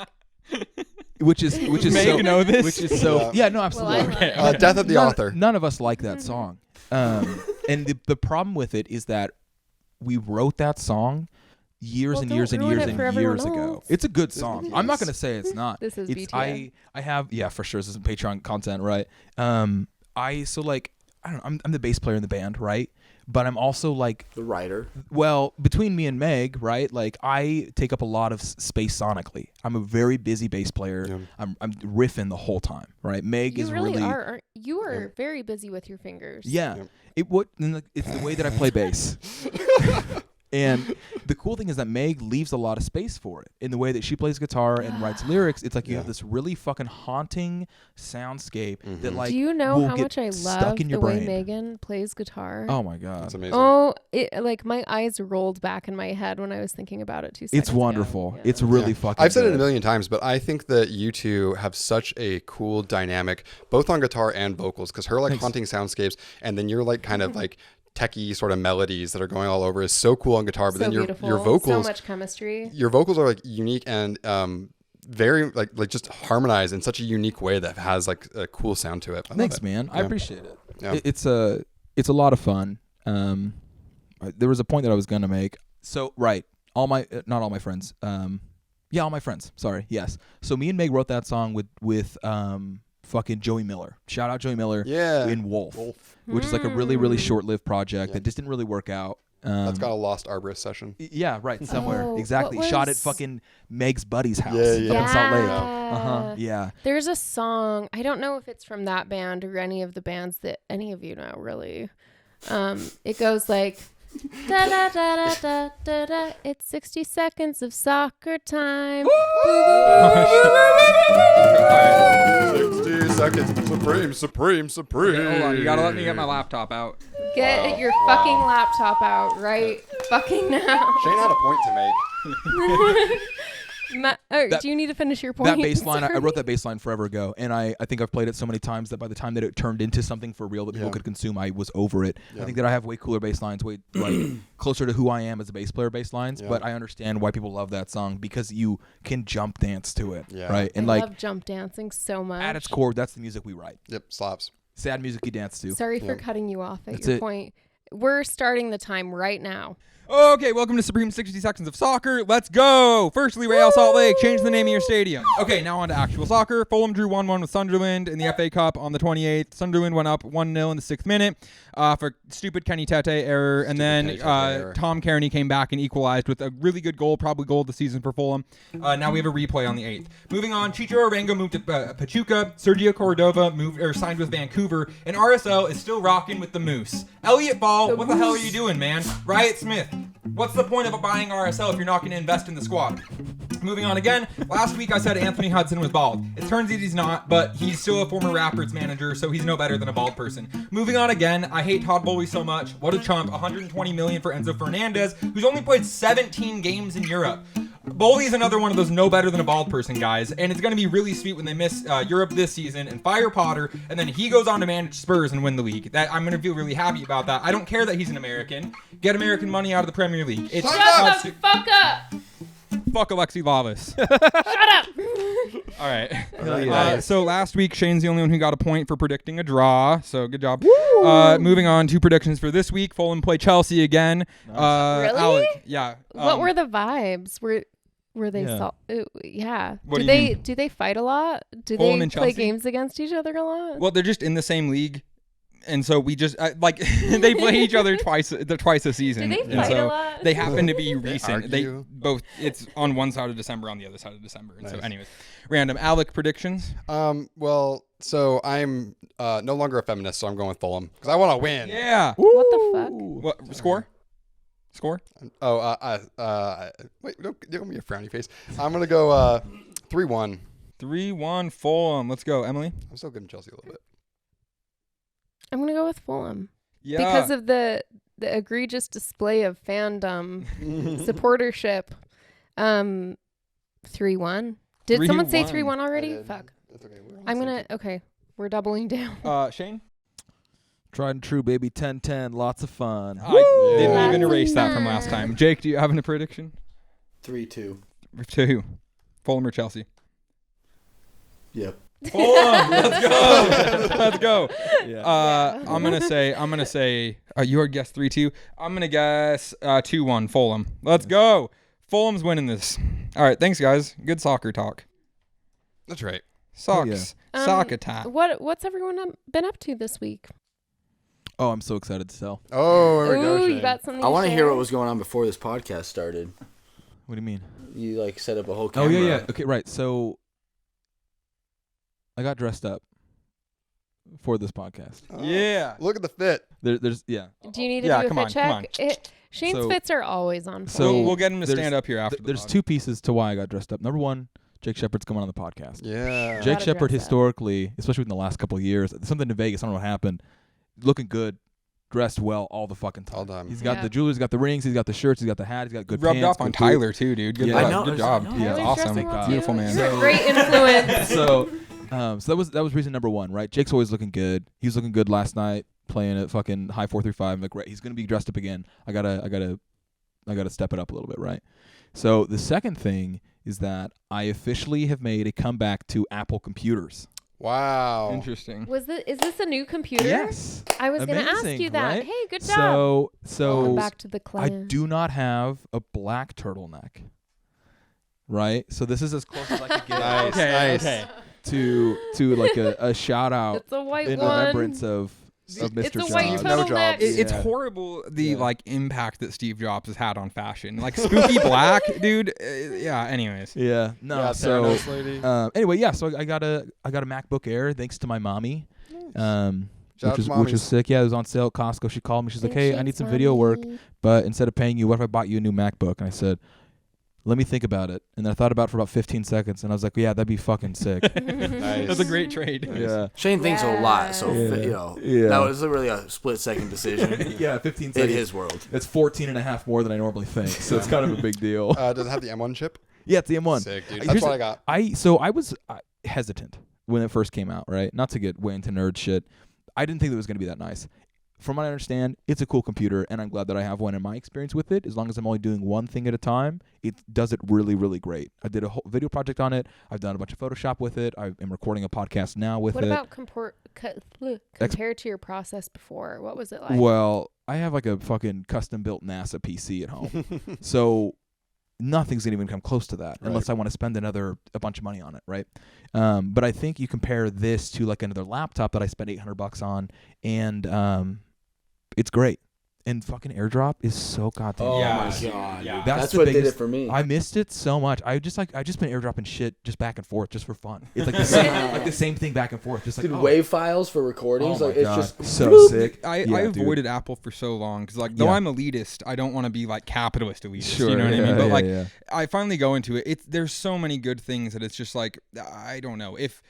which is Meg so know this? which is so Yeah. no, absolutely. Well, Death of the author. None of us like that song. And the problem with it is that we wrote that song years Well, and don't years and ruin years it for and years everyone ago. else. It's a good song. I'm not gonna say it's not. This is it's BTS. I have for sure. This is Patron content, right? I don't know. I'm the bass player in the band, right? But I'm also like, The writer. well, between me and Meg, right? Like I take up a lot of space sonically. I'm a very busy bass player. Yeah. I'm riffing the whole time, right? Meg you is really are. You are very busy with your fingers. Yeah. Yep. It's the way that I play bass. And the cool thing is that Meg leaves a lot of space for it. In the way that she plays guitar and writes lyrics, it's like you have this really fucking haunting soundscape that like Do you know will how get much I stuck love in your the way brain. Megan plays guitar? Oh my god. That's amazing. Oh, it like my eyes rolled back in my head when I was thinking about it 2 seconds It's ago. wonderful. Yeah. It's really Yeah. fucking I've said it a good. million times, but I think that you two have such a cool dynamic, both on guitar and vocals, because her like Thanks. haunting soundscapes, and then you're like kind of like techie sort of melodies that are going all over is so cool on guitar. But So then beautiful. your vocals, So much chemistry. your vocals are like unique and very like just harmonized in such a unique way that has like a cool sound to it. I love Thanks, it. man. I Yeah. appreciate it. Yeah. It's a lot of fun. There was a point that I was gonna make. So right, all my not all my friends. Yeah, all my friends. Sorry. Yes. So me and Meg wrote that song with fucking Joey Miller. Shout out Joey Miller. Yeah. In Wolf, which is like a really really short-lived project that just didn't really work out. That's got a lost Arborist session. Yeah, right. Somewhere. Oh, Exactly. what Shot at was- fucking Meg's buddy's house Yeah, up in Salt Lake. Yeah. Yeah. There's a song. I don't know if it's from that band or any of the bands that any of you know, really. It goes like, da da da da da da da. It's 60 seconds of soccer time. 60 seconds. Supreme. Hold on, you gotta let me get my laptop out. Get your fucking laptop out right fucking now. Shane had a point to make. Do you need to finish your point? That bass line, I Sorry. wrote that bass line forever ago, and I think I've played it so many times that by the time that it turned into something for real that people Yeah. could consume, I was over it. Yeah. I think that I have way cooler bass lines, way like closer to who I am as a bass player bass lines, Yeah. but I understand why people love that song because you can jump dance to it, Yeah. right? And I like love jump dancing so much. at its core, that's the music we write. Yep, slaps. Sad music you dance to. Sorry for Yeah. cutting you off at That's your it. point. We're starting the time right now. Okay, welcome to Supreme 60 Seconds of Soccer. Let's go! Firstly, Real Salt Lake, change the name of your stadium. Okay, now on to actual soccer. Fulham drew 1-1 with Sunderland in the FA Cup on the 28th. Sunderland went up 1-0 in the 6th minute for stupid Kenny Tete error. And then Kenny Tete error. Tom Kearney came back and equalized with a really good goal, probably goal of the season for Fulham. Now we have a replay on the 8th. Moving on, Chicho Arango moved to Pachuca. Sergio Cordova signed with Vancouver. And RSL is still rocking with the Moose. Elliot Ball, what the hell are you doing, man? Riot Smith, what's the point of buying RSL if you're not going to invest in the squad? Moving on again, last week I said Anthony Hudson was bald. It turns out he's not, but he's still a former Rapids manager, so he's no better than a bald person. Moving on again, I hate Todd Bowley so much. What a chump, $120 million for Enzo Fernandez, who's only played 17 games in Europe. Bowley's another one of those no better than a bald person guys, and it's going to be really sweet when they miss Europe this season and fire Potter, and then he goes on to manage Spurs and win the league. That I'm going to feel really happy about that. I don't care that he's an American. Get American money out of the Premier League. It's Shut the fuck up! fuck Alexi Lavis. Shut up! All right. yeah. So last week, Shane's the only one who got a point for predicting a draw. So good job. Moving on to predictions for this week. Fulham play Chelsea again. Really? Alek, yeah. What were the vibes? Were they Yeah. yeah. What do do you they mean? do they fight a lot? Do Fulham they and play Chelsea? games against each other a lot? Well, they're just in the same league. And so we just like they play each other twice a season. Do they and fight so a lot? They happen to be recent. They argue. both. It's on one side of December, on the other side of December. And so, anyways, random Alek predictions. Well, so I'm no longer a feminist, so I'm going with Fulham because I want to win. Yeah. What the fuck? What score? Score? Wait, don't give me a frowny face. I'm gonna go 3-1. 3-1 Fulham. Let's go, Emily. I'm still giving Chelsea a little bit. I'm gonna go with Fulham Yeah. because of the egregious display of fandom supportership. 3-1. Did someone say 3-1 already? Fuck. That's okay. I'm gonna. Okay, we're doubling down. Shane. Tried and true, baby. 10-10. Lots of fun. I didn't Lots even of erase that from fun. last time. Jake, do you have a prediction? 3-2. To who? Fulham or Chelsea? Yep. Fulham. Let's go. Let's go. Yeah. I'm gonna say. You already guessed 3-2. I'm gonna guess 2-1 Fulham. Let's go. Fulham's winning this. All right. Thanks, guys. Good soccer talk. That's right. Socks. Soccer talk. What's everyone been up to this week? Oh, I'm so excited to sell. Oh, there we go. Ooh, Shane. you got something I want to share? hear what was going on before this podcast started. What do you mean? You like set up a whole Oh camera. yeah. Okay, right. So I got dressed up for this podcast. Oh, Yeah. Look at the fit. There's Do you need to Yeah, do a come fit on, check? come on. Shane's So- fits are always on so point. We'll get him to there's- stand up here after. the There's pod. two pieces to why I got dressed up. Number one, Jake Shepard's coming on the podcast. Yeah. Jake Gotta Shepard dress up. historically, especially in the last couple of years, something in Vegas, I don't know what happened, looking good, dressed well all the fucking time. All the time. He's got Yeah. the jewelry, he's got the rings, he's got the shirts, he's got the hat, he's got good Rubbed pants. off on good boot. Tyler too, dude. Good Yeah. job. I know. Good job. I know. Tyler's It's awesome. dressing well, Beautiful too. man. You're a great influence. So that was reason number one, right? Jake's always looking good. He was looking good last night, playing at fucking high 435. I'm like, right, he's gonna be dressed up again. I gotta step it up a little bit, right? So the second thing is that I officially have made a comeback to Apple computers. Wow. Interesting. Is this a new computer? Yes. I was going to ask Amazing, you that. right? Hey, good job. So Welcome back to the I clan. do not have a black turtleneck. Right? So this is as close as I could get Nice. Okay. Nice. Okay. to like a shout out It's a white in one. remembrance of Mr. It's a white Jobs. No turtleneck. jobs. It's Yeah. horrible the Yeah. like impact that Steve Jobs has had on fashion. Like spooky black, dude. Yeah. Anyways. Yeah. No. Yeah, so Theranos lady. anyway, yeah. So I got a MacBook Air thanks to my mommy. Shout out Which to was mommies. sick. Yeah, it was on sale at Costco. She called me. She's like, Thanks, "Hey, I need Shane's some video work, mommy. but instead of paying you, what if I bought you a new MacBook?" And I said, "Let me think about it." And then I thought about it for about 15 seconds, and I was like, "Yeah, that'd be fucking sick." Nice. That's a great trade. Yeah. Shane thinks a lot, so Yeah. you know Yeah. that was really a split-second decision Yeah, 15 in seconds. his world. It's 14 and a half more than I normally think, so it's kind of a big deal. Does it have the M1 chip? Yeah, it's the M1. Sick, dude. Here's That's what the- I got. I was hesitant when it first came out, right? Not to get way into nerd shit. I didn't think it was going to be that nice. From what I understand, it's a cool computer, and I'm glad that I have one. In my experience with it, as long as I'm only doing one thing at a time, it does it really, really great. I did a whole video project on it. I've done a bunch of Photoshop with it. I am recording a podcast now with What it. about compared to your process before? What was it like? Well, I have like a fucking custom-built NASA PC at home. So nothing's going to even come close to that unless I want to spend a bunch of money on it, right? But I think you compare this to like another laptop that I spent $800 on, and it's great. And fucking AirDrop is so goddamn Oh Yeah. my nice. god, Yeah. That's that's the what did biggest- it for me. I missed it so much. I just been airdropping shit just back and forth just for fun. It's like the same thing back and forth. Just like Dude, wave files for recordings, oh like my it's God. just so sick. I Yeah, dude. avoided Apple for so long because like though Yeah. I'm elitist, I don't want to be like capitalist elitist. Sure, You know what I yeah, mean? But yeah, like yeah. I finally go into it. There's so many good things that it's just like I don't know if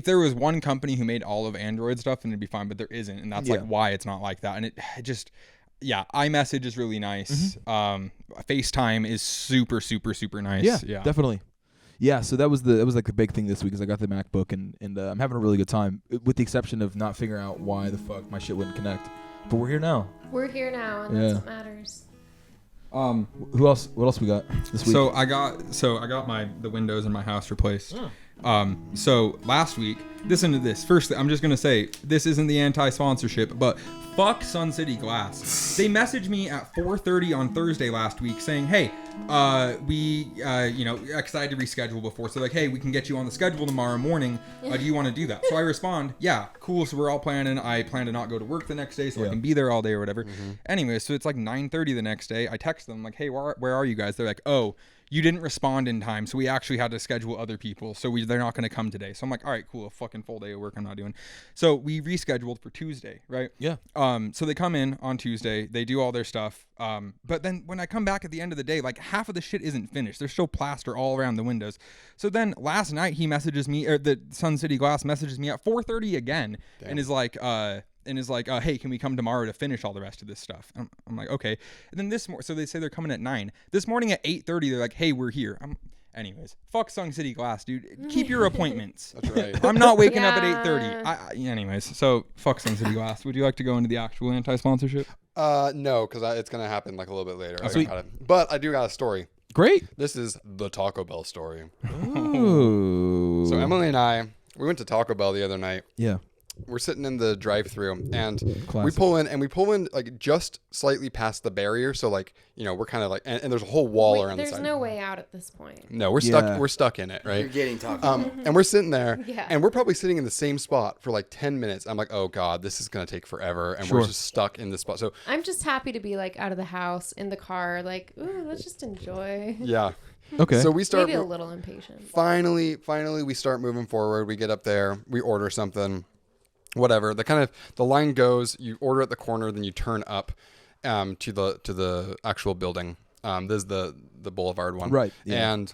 there was one company who made all of Android stuff, then it'd be fine. But there isn't, and that's like Yeah. why it's not like that. And it just. Yeah, iMessage is really nice. FaceTime is super, super, super nice. Yeah, definitely. Yeah, so that was like the big thing this week is I got the MacBook and I'm having a really good time with the exception of not figuring out why the fuck my shit wouldn't connect. But we're here now. We're here now, and Yeah. that's what matters. Who else? What else we got this week? So I got the windows in my house replaced. So last week, listen to this. First, I'm just gonna say this isn't the anti-sponsorship, but fuck Sun City Glass. They messaged me at 4:30 on Thursday last week saying, "Hey, we excited to reschedule before. So like, hey, we can get you on the schedule tomorrow morning. Do you want to do that?" So I respond, "Yeah, cool." So we're all planning. I plan to not go to work the next day, so I can be there all day or whatever. Anyway, so it's like 9:30 the next day. I text them like, "Hey, where are you guys?" They're like, "Oh, you didn't respond in time, so we actually had to schedule other people, so they're not going to come today." So I'm like, all right, cool, a fucking full day of work I'm not doing. So we rescheduled for Tuesday, right? Yeah. So they come in on Tuesday, they do all their stuff, but then when I come back at the end of the day, like half of the shit isn't finished. There's still plaster all around the windows. So then last night he messages me, or the Sun City Glass messages me at 4:30 again. Damn. And is like, hey, can we come tomorrow to finish all the rest of this stuff? I'm like, okay. And then so they say they're coming at 9. This morning at 8:30, they're like, hey, we're here. Anyways, fuck Sun City Glass, dude. Keep your appointments. That's right. I'm not waking up at 8:30. Anyways, so fuck Sun City Glass. Would you like to go into the actual anti-sponsorship? No, because it's gonna happen like a little bit later. Sweet. But I do got a story. Great. This is the Taco Bell story. Ooh. So Emily and I, we went to Taco Bell the other night. Yeah. We're sitting in the drive-thru, and we Classic. pull in like just slightly past the barrier. So like, we're kind of like, and there's a whole wall around the side. There's no way out at this point. No, we're stuck. We're stuck in it, right? You're getting Taco. And we're sitting there, Yeah. and we're probably sitting in the same spot for like 10 minutes. I'm like, oh god, this is gonna take forever, and we're just stuck in this spot. So I'm just happy to be like out of the house, in the car, like, ooh, let's just enjoy. yeah. Okay. So we start. Maybe a little impatient. Finally, we start moving forward. We get up there. We order something. Whatever. The line goes. You order at the corner, then you turn up to the actual building. This is the boulevard one, Right, yeah. And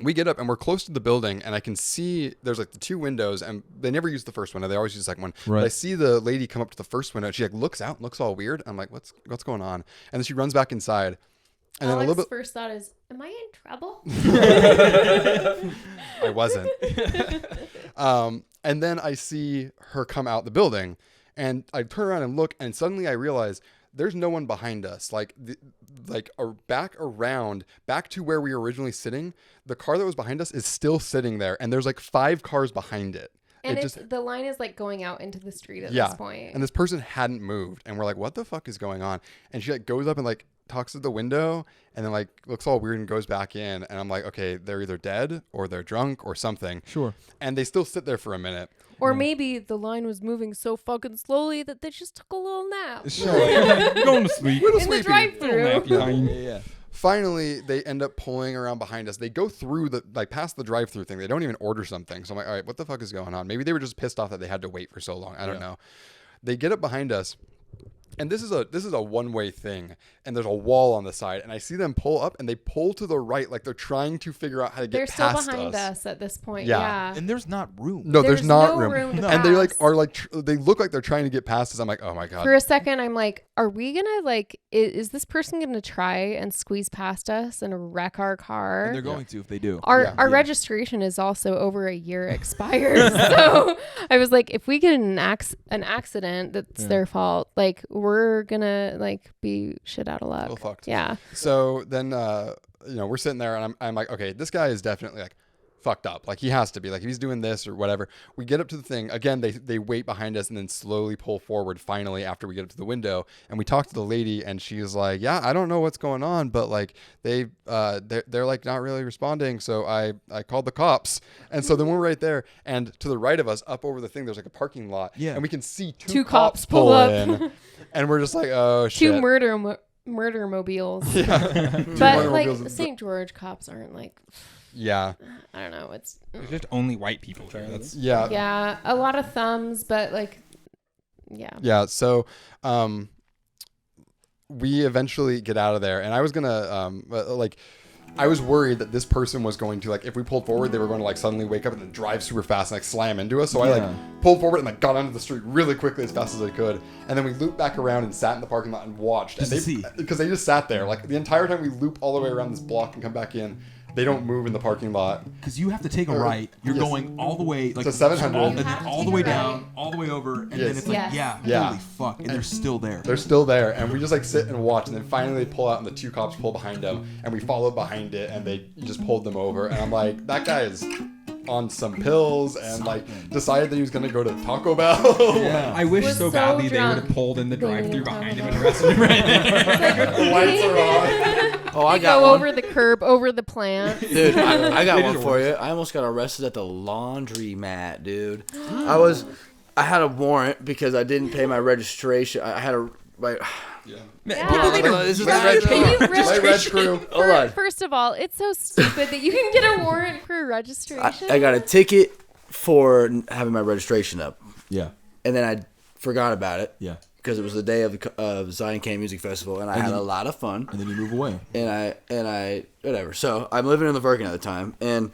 we get up and we're close to the building, and I can see there's like the two windows, and they never use the first window. They always use the second one. Right. But I see the lady come up to the first window. And she like looks out and looks all weird. I'm like, what's going on? And then she runs back inside. And then a little bit. First thought is, am I in trouble? I wasn't. And then I see her come out the building, and I turn around and look, and suddenly I realize there's no one behind us. Back to where we were originally sitting. The car that was behind us is still sitting there, and there's like 5 cars behind it. And the line is like going out into the street at this point. And this person hadn't moved, and we're like, what the fuck is going on? And she like goes up and like talks to the window, and then like looks all weird and goes back in, and I'm like, okay, they're either dead or they're drunk or something. Sure. And they still sit there for a minute. Or maybe the line was moving so fucking slowly that they just took a little nap. Sure. Going to sleep. In the drive-thru. Yeah. Finally, they end up pulling around behind us. They go through past the drive-through thing. They don't even order something. So I'm like, all right, what the fuck is going on? Maybe they were just pissed off that they had to wait for so long. I don't know. They get up behind us. And this is a one-way thing, and there's a wall on the side, and I see them pull up, and they pull to the right, like they're trying to figure out how to get past us. They're still behind us at this point. Yeah. And there's not room. No, there's not no room. to And they like pass. are like they look like they're trying to get past us. I'm like, oh my god. For a second, I'm like, are we gonna like? Is this person gonna try and squeeze past us and wreck our car? And they're going to if they do. Our registration is also over a year expired. So I was like, if we get in an accident that's their fault, like we're gonna like be shit out of luck. Well fucked. Yeah. So then we're sitting there, and I'm like, okay, this guy is definitely like fucked up. Like he has to be. Like if he's doing this or whatever. We get up to the thing again. They wait behind us and then slowly pull forward. Finally, after we get up to the window, and we talk to the lady, and she's like, yeah, I don't know what's going on, but like they're like not really responding. So I called the cops, and so then we're right there, and to the right of us, up over the thing, there's like a parking lot, and we can see two cops pull up. in, and we're just like, oh shit. Two murder mobiles. Yeah. But like St. George cops aren't like. Yeah. I don't know. It's just only white people here. That's yeah, a lot of thumbs, but like, yeah. Yeah. So, we eventually get out of there, and I was gonna I was worried that this person was going to like, if we pulled forward, they were going to like suddenly wake up and then drive super fast and like slam into us. So I like pulled forward and like got onto the street really quickly as fast as I could, and then we looped back around and sat in the parking lot and watched. Because they just sat there like the entire time. We loop all the way around this block and come back in. They don't move in the parking lot. Because you have to take a right. You're going all the way like to 700. And then all the way down, all the way over, and then it's like, holy fuck. And they're still there. They're still there. And we just like sit and watch. And then finally they pull out, and the two cops pull behind them. And we follow behind it, and they just pulled them over. And I'm like, that guy is on some pills and like decided that he was going to go to Taco Bell. I wish so badly they would have pulled in the drive-thru behind him and arrested him right there. The lights are on. Oh, I got go one. over the curb, over the plant. Dude, I got one for you. I almost got arrested at the laundromat, dude. I had a warrant because I didn't pay my registration. I had a Yeah. First of all, it's so stupid that you can get a warrant for registration. I got a ticket for having my registration up. Yeah. And then I forgot about it. Yeah. Because it was the day of Zion Can Music Festival, and I had a lot of fun. And then you move away. And I whatever. So I'm living in the Virgin at the time, and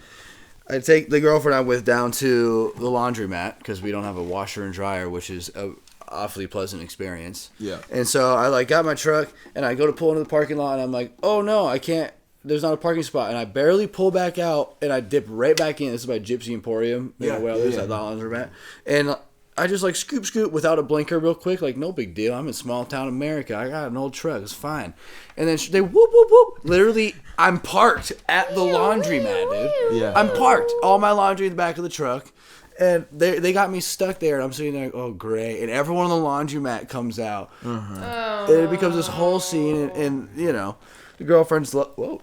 I take the girlfriend I'm with down to the laundromat because we don't have a washer and dryer, which is a awfully pleasant experience. Yeah. And so I like got my truck, and I go to pull into the parking lot, and I'm like, oh no, I can't. There's not a parking spot, and I barely pull back out, and I dip right back in. This is by Gypsy Emporium. There's that laundromat, and I just like scoop without a blinker real quick. Like, no big deal. I'm in small town America. I got an old truck. It's fine. And then they whoop, whoop, whoop. Literally, I'm parked at the laundromat, dude. Yeah. I'm parked. All my laundry in the back of the truck. And they got me stuck there. And I'm sitting there, oh, great. And everyone on the laundromat comes out. And it becomes this whole scene. And you know, the girlfriend's... the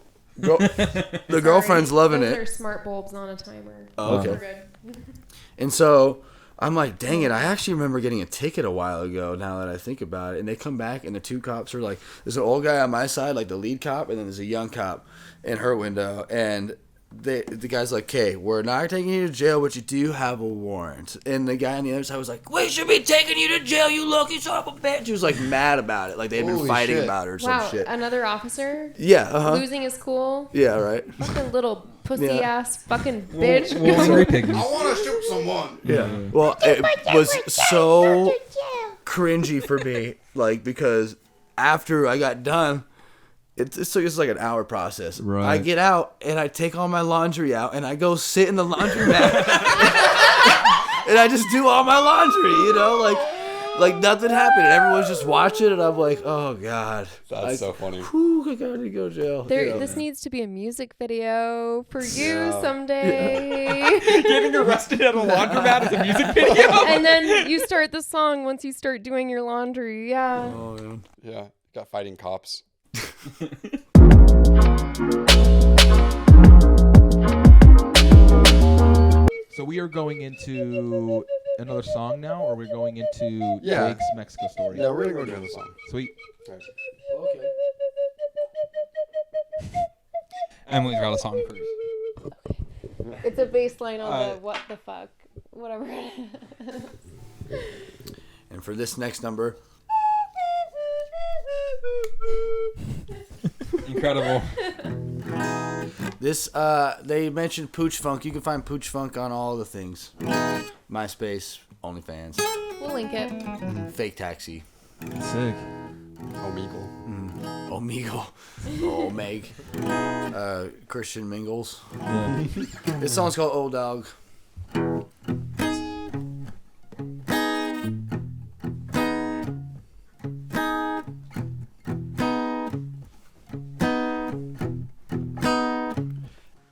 girlfriend's loving Those it. are smart bulbs on a timer. Oh, okay. We're good. And so I'm like, dang it, I actually remember getting a ticket a while ago now that I think about it. And they come back and the two cops are like, there's an old guy on my side, like the lead cop, and then there's a young cop in her window. And the guy's like, okay, we're not taking you to jail, but you do have a warrant. And the guy on the other side was like, we should be taking you to jail, you lucky son of a bitch. He was like mad about it. Like they'd been Holy fighting shit. about it or Wow, some shit. another officer Yeah, losing his cool. Yeah, right. Fucking little pussy Yeah. ass fucking bitch. Sorry, pygmies. want to shoot someone. Yeah. Well, it was so cringy for me, like, because after I got done, it's like an hour process. Right. I get out and I take all my laundry out and I go sit in the laundromat and I just do all my laundry, you know, like nothing happened. And everyone's just watching and I'm like, oh God. That's so funny. Whew, I gotta go to jail. There, you know. this needs to be a music video for you Yeah. someday. Getting arrested at a laundromat is a music video. And then you start the song once you start doing your laundry. Yeah. Oh, man. Yeah, got fighting cops. So we are going into another song now, or we're going into Yeah. Jake's Mexico story? Yeah, we're gonna go to another song. Sweet. Okay. Emily's got a song first. It's a bass line on Uh, the what the fuck. Whatever. And for this next number, Incredible. this they mentioned Pooch Funk. You can find Pooch Funk on all the things. MySpace, OnlyFans, We'll link it. Fake Taxi, Sick. Omegle. Omegle, Omeg, Christian Mingles. Yeah. This song's called Old Dog.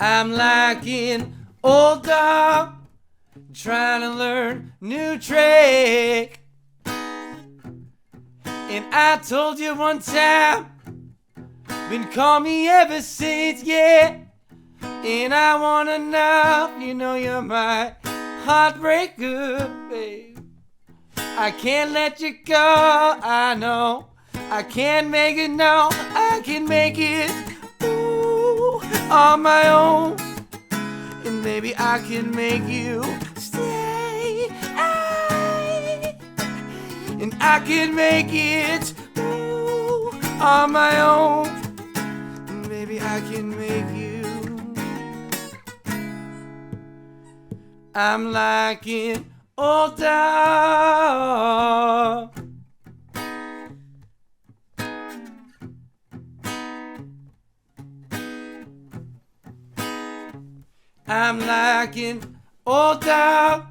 I'm like an old dog trying to learn new trick. And I told you one time, been calling me ever since, yeah. And I wanna know, you know you're my heartbreaker, babe. I can't let you go, I know. I can't make it, no, I can make it, ooh, on my own. And maybe I can make you stay, and I can make it, ooh, on my own. And maybe I can make you. I'm like an old dog. I'm like an old dog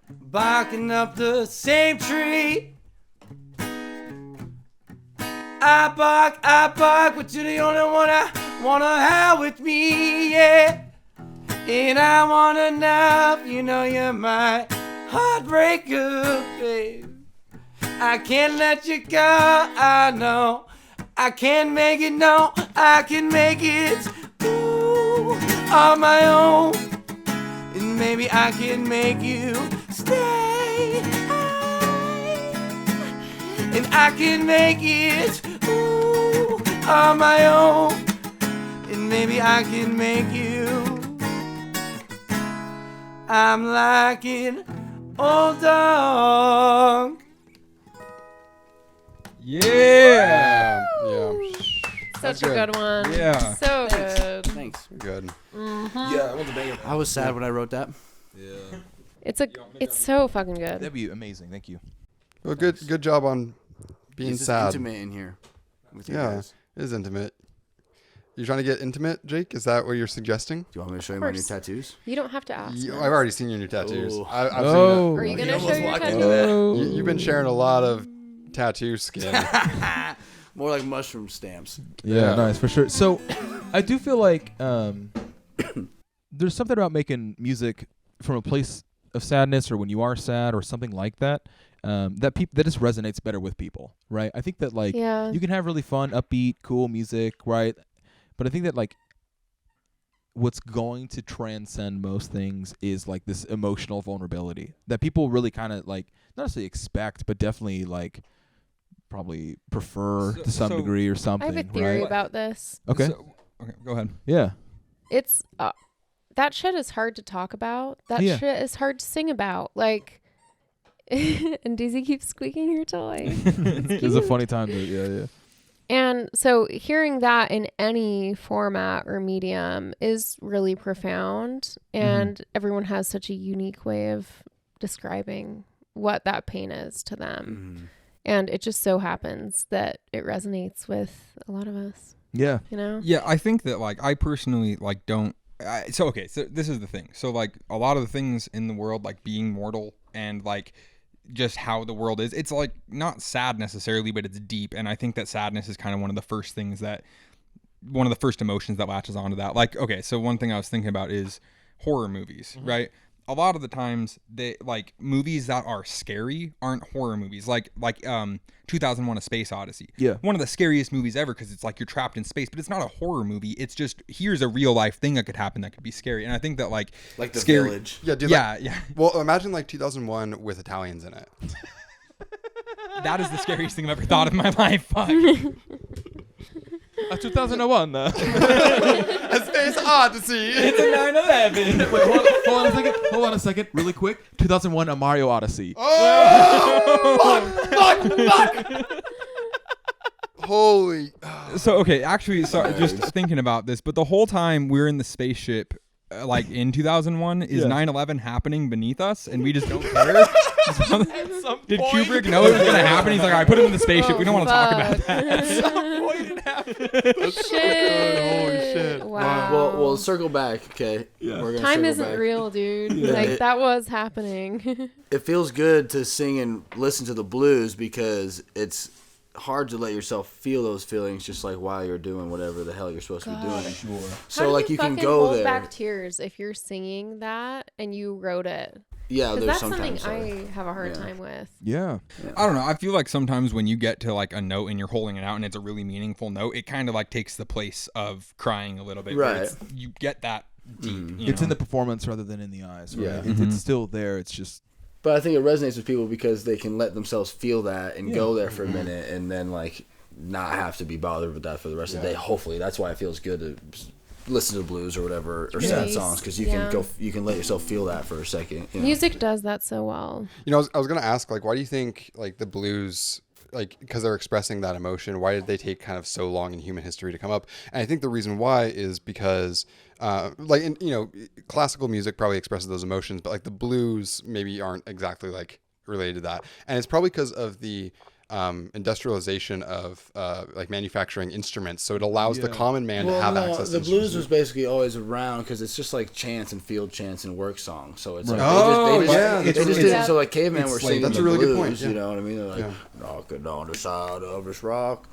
barking up the same tree. I bark, but you're the only one I wanna have with me, yeah. And I wanna know, you know you're my heartbreaker, babe. I can't let you go, I know. I can't make it, no, I can make it, ooh, on my own. And maybe I can make you stay, and I can make it, ooh, on my own. And maybe I can make you. I'm like an old dog. Yeah. Yeah. Such good. a good one. Yeah. So good. Thanks. Good. I was sad when I wrote that. It's so fucking good. That'd be amazing. Thank you. Well, good job on being It's sad. intimate in here with you Yeah, guys. it is intimate. You trying to get intimate, Jake? Is that what you're suggesting? Do you want me to show you my new tattoos? You don't have to ask. I've already seen your new tattoos. Ooh. I've Are you You gonna show almost your walked tattoo? into that. seen you've been sharing a lot of tattoo skin. More like mushroom stamps. Yeah, nice for sure. So, I do feel like there's something about making music from a place of sadness, or when you are sad, or something like that. That just resonates better with people, right? I think that like you can have really fun, upbeat, cool music, right? But I think that like what's going to transcend most things is like this emotional vulnerability that people really kind of like not necessarily expect, but definitely like probably prefer to some degree or something. I have a theory right? about this. Okay. Okay, go ahead. Yeah. It's that shit is hard to talk about. That Yeah. shit is hard to sing about. Like, and Daisy keeps squeaking her toy. It was a funny time to yeah. And so hearing that in any format or medium is really profound. And everyone has such a unique way of describing what that pain is to them. And it just so happens that it resonates with a lot of us. Yeah. You know? Yeah, I think that like I personally like don't. So this is the thing. So like a lot of the things in the world, like being mortal and like just how the world is, it's like not sad necessarily, but it's deep. And I think that sadness is kind of one of the first emotions that latches onto that. Like, okay, so one thing I was thinking about is horror movies, right? A lot of the times they like movies that are scary aren't horror movies. Like 2001: A Space Odyssey. Yeah. One of the scariest movies ever because it's like you're trapped in space, but it's not a horror movie. It's just here's a real life thing that could happen that could be scary. And I think that like The scary, Village. Yeah, dude. Yeah, Like, yeah. Well, imagine like 2001 with Italians in it. That is the scariest thing I've ever thought of in my life. Fuck. 2001. A Space Odyssey. It's a 9/11. Wait, hold on a second, really quick. 2001, A Mario Odyssey. Fuck! Holy. So okay, actually, just thinking about this, but the whole time we're in the spaceship, like in 2001, is 9/11 happening beneath us, and we just don't care? Did Kubrick know it was gonna happen? He's like, all right, put him in the spaceship. We don't want to talk about that. Shit. Holy shit. Wow. Well, circle back, okay? Yeah. We're gonna Time circle isn't back. real, dude. Yeah. Like, that was happening. It feels good to sing and listen to the blues because it's hard to let yourself feel those feelings just like while you're doing whatever the hell you're supposed to be doing. Sure. So How do like you can fucking go hold there. back tears if you're singing that and you wrote it. Yeah, Because there's that's something sometimes. I have a hard Yeah. time with. Yeah. I don't know. I feel like sometimes when you get to like a note and you're holding it out and it's a really meaningful note, it kind of like takes the place of crying a little bit. where Right. You get that deep. you It's know? in the performance rather than in the eyes. Right? Yeah. It's still there. It's just But I think it resonates with people because they can let themselves feel that and go there for a minute and then like not have to be bothered with that for the rest of the day. Hopefully, that's why it feels good to listen to blues or whatever or sad Nice. songs because you Yeah. you can let yourself feel that for a second. You know? Music does that so well. You know, I was gonna ask, like, why do you think like the blues, like, because they're expressing that emotion, why did they take kind of so long in human history to come up? And I think the reason why is because, like, in, you know, classical music probably expresses those emotions, but like the blues maybe aren't exactly like related to that, and it's probably because of the industrialization of like manufacturing instruments, so it allows the common man to have access the to blues instruments. was basically always around because it's just like chants and field chants and work songs. So it's like Oh, they just yeah, they that's just really- did so like cavemen were like- singing that's the a really good blues, point, yeah. You know what I mean? They're like knocking on the side of this rock.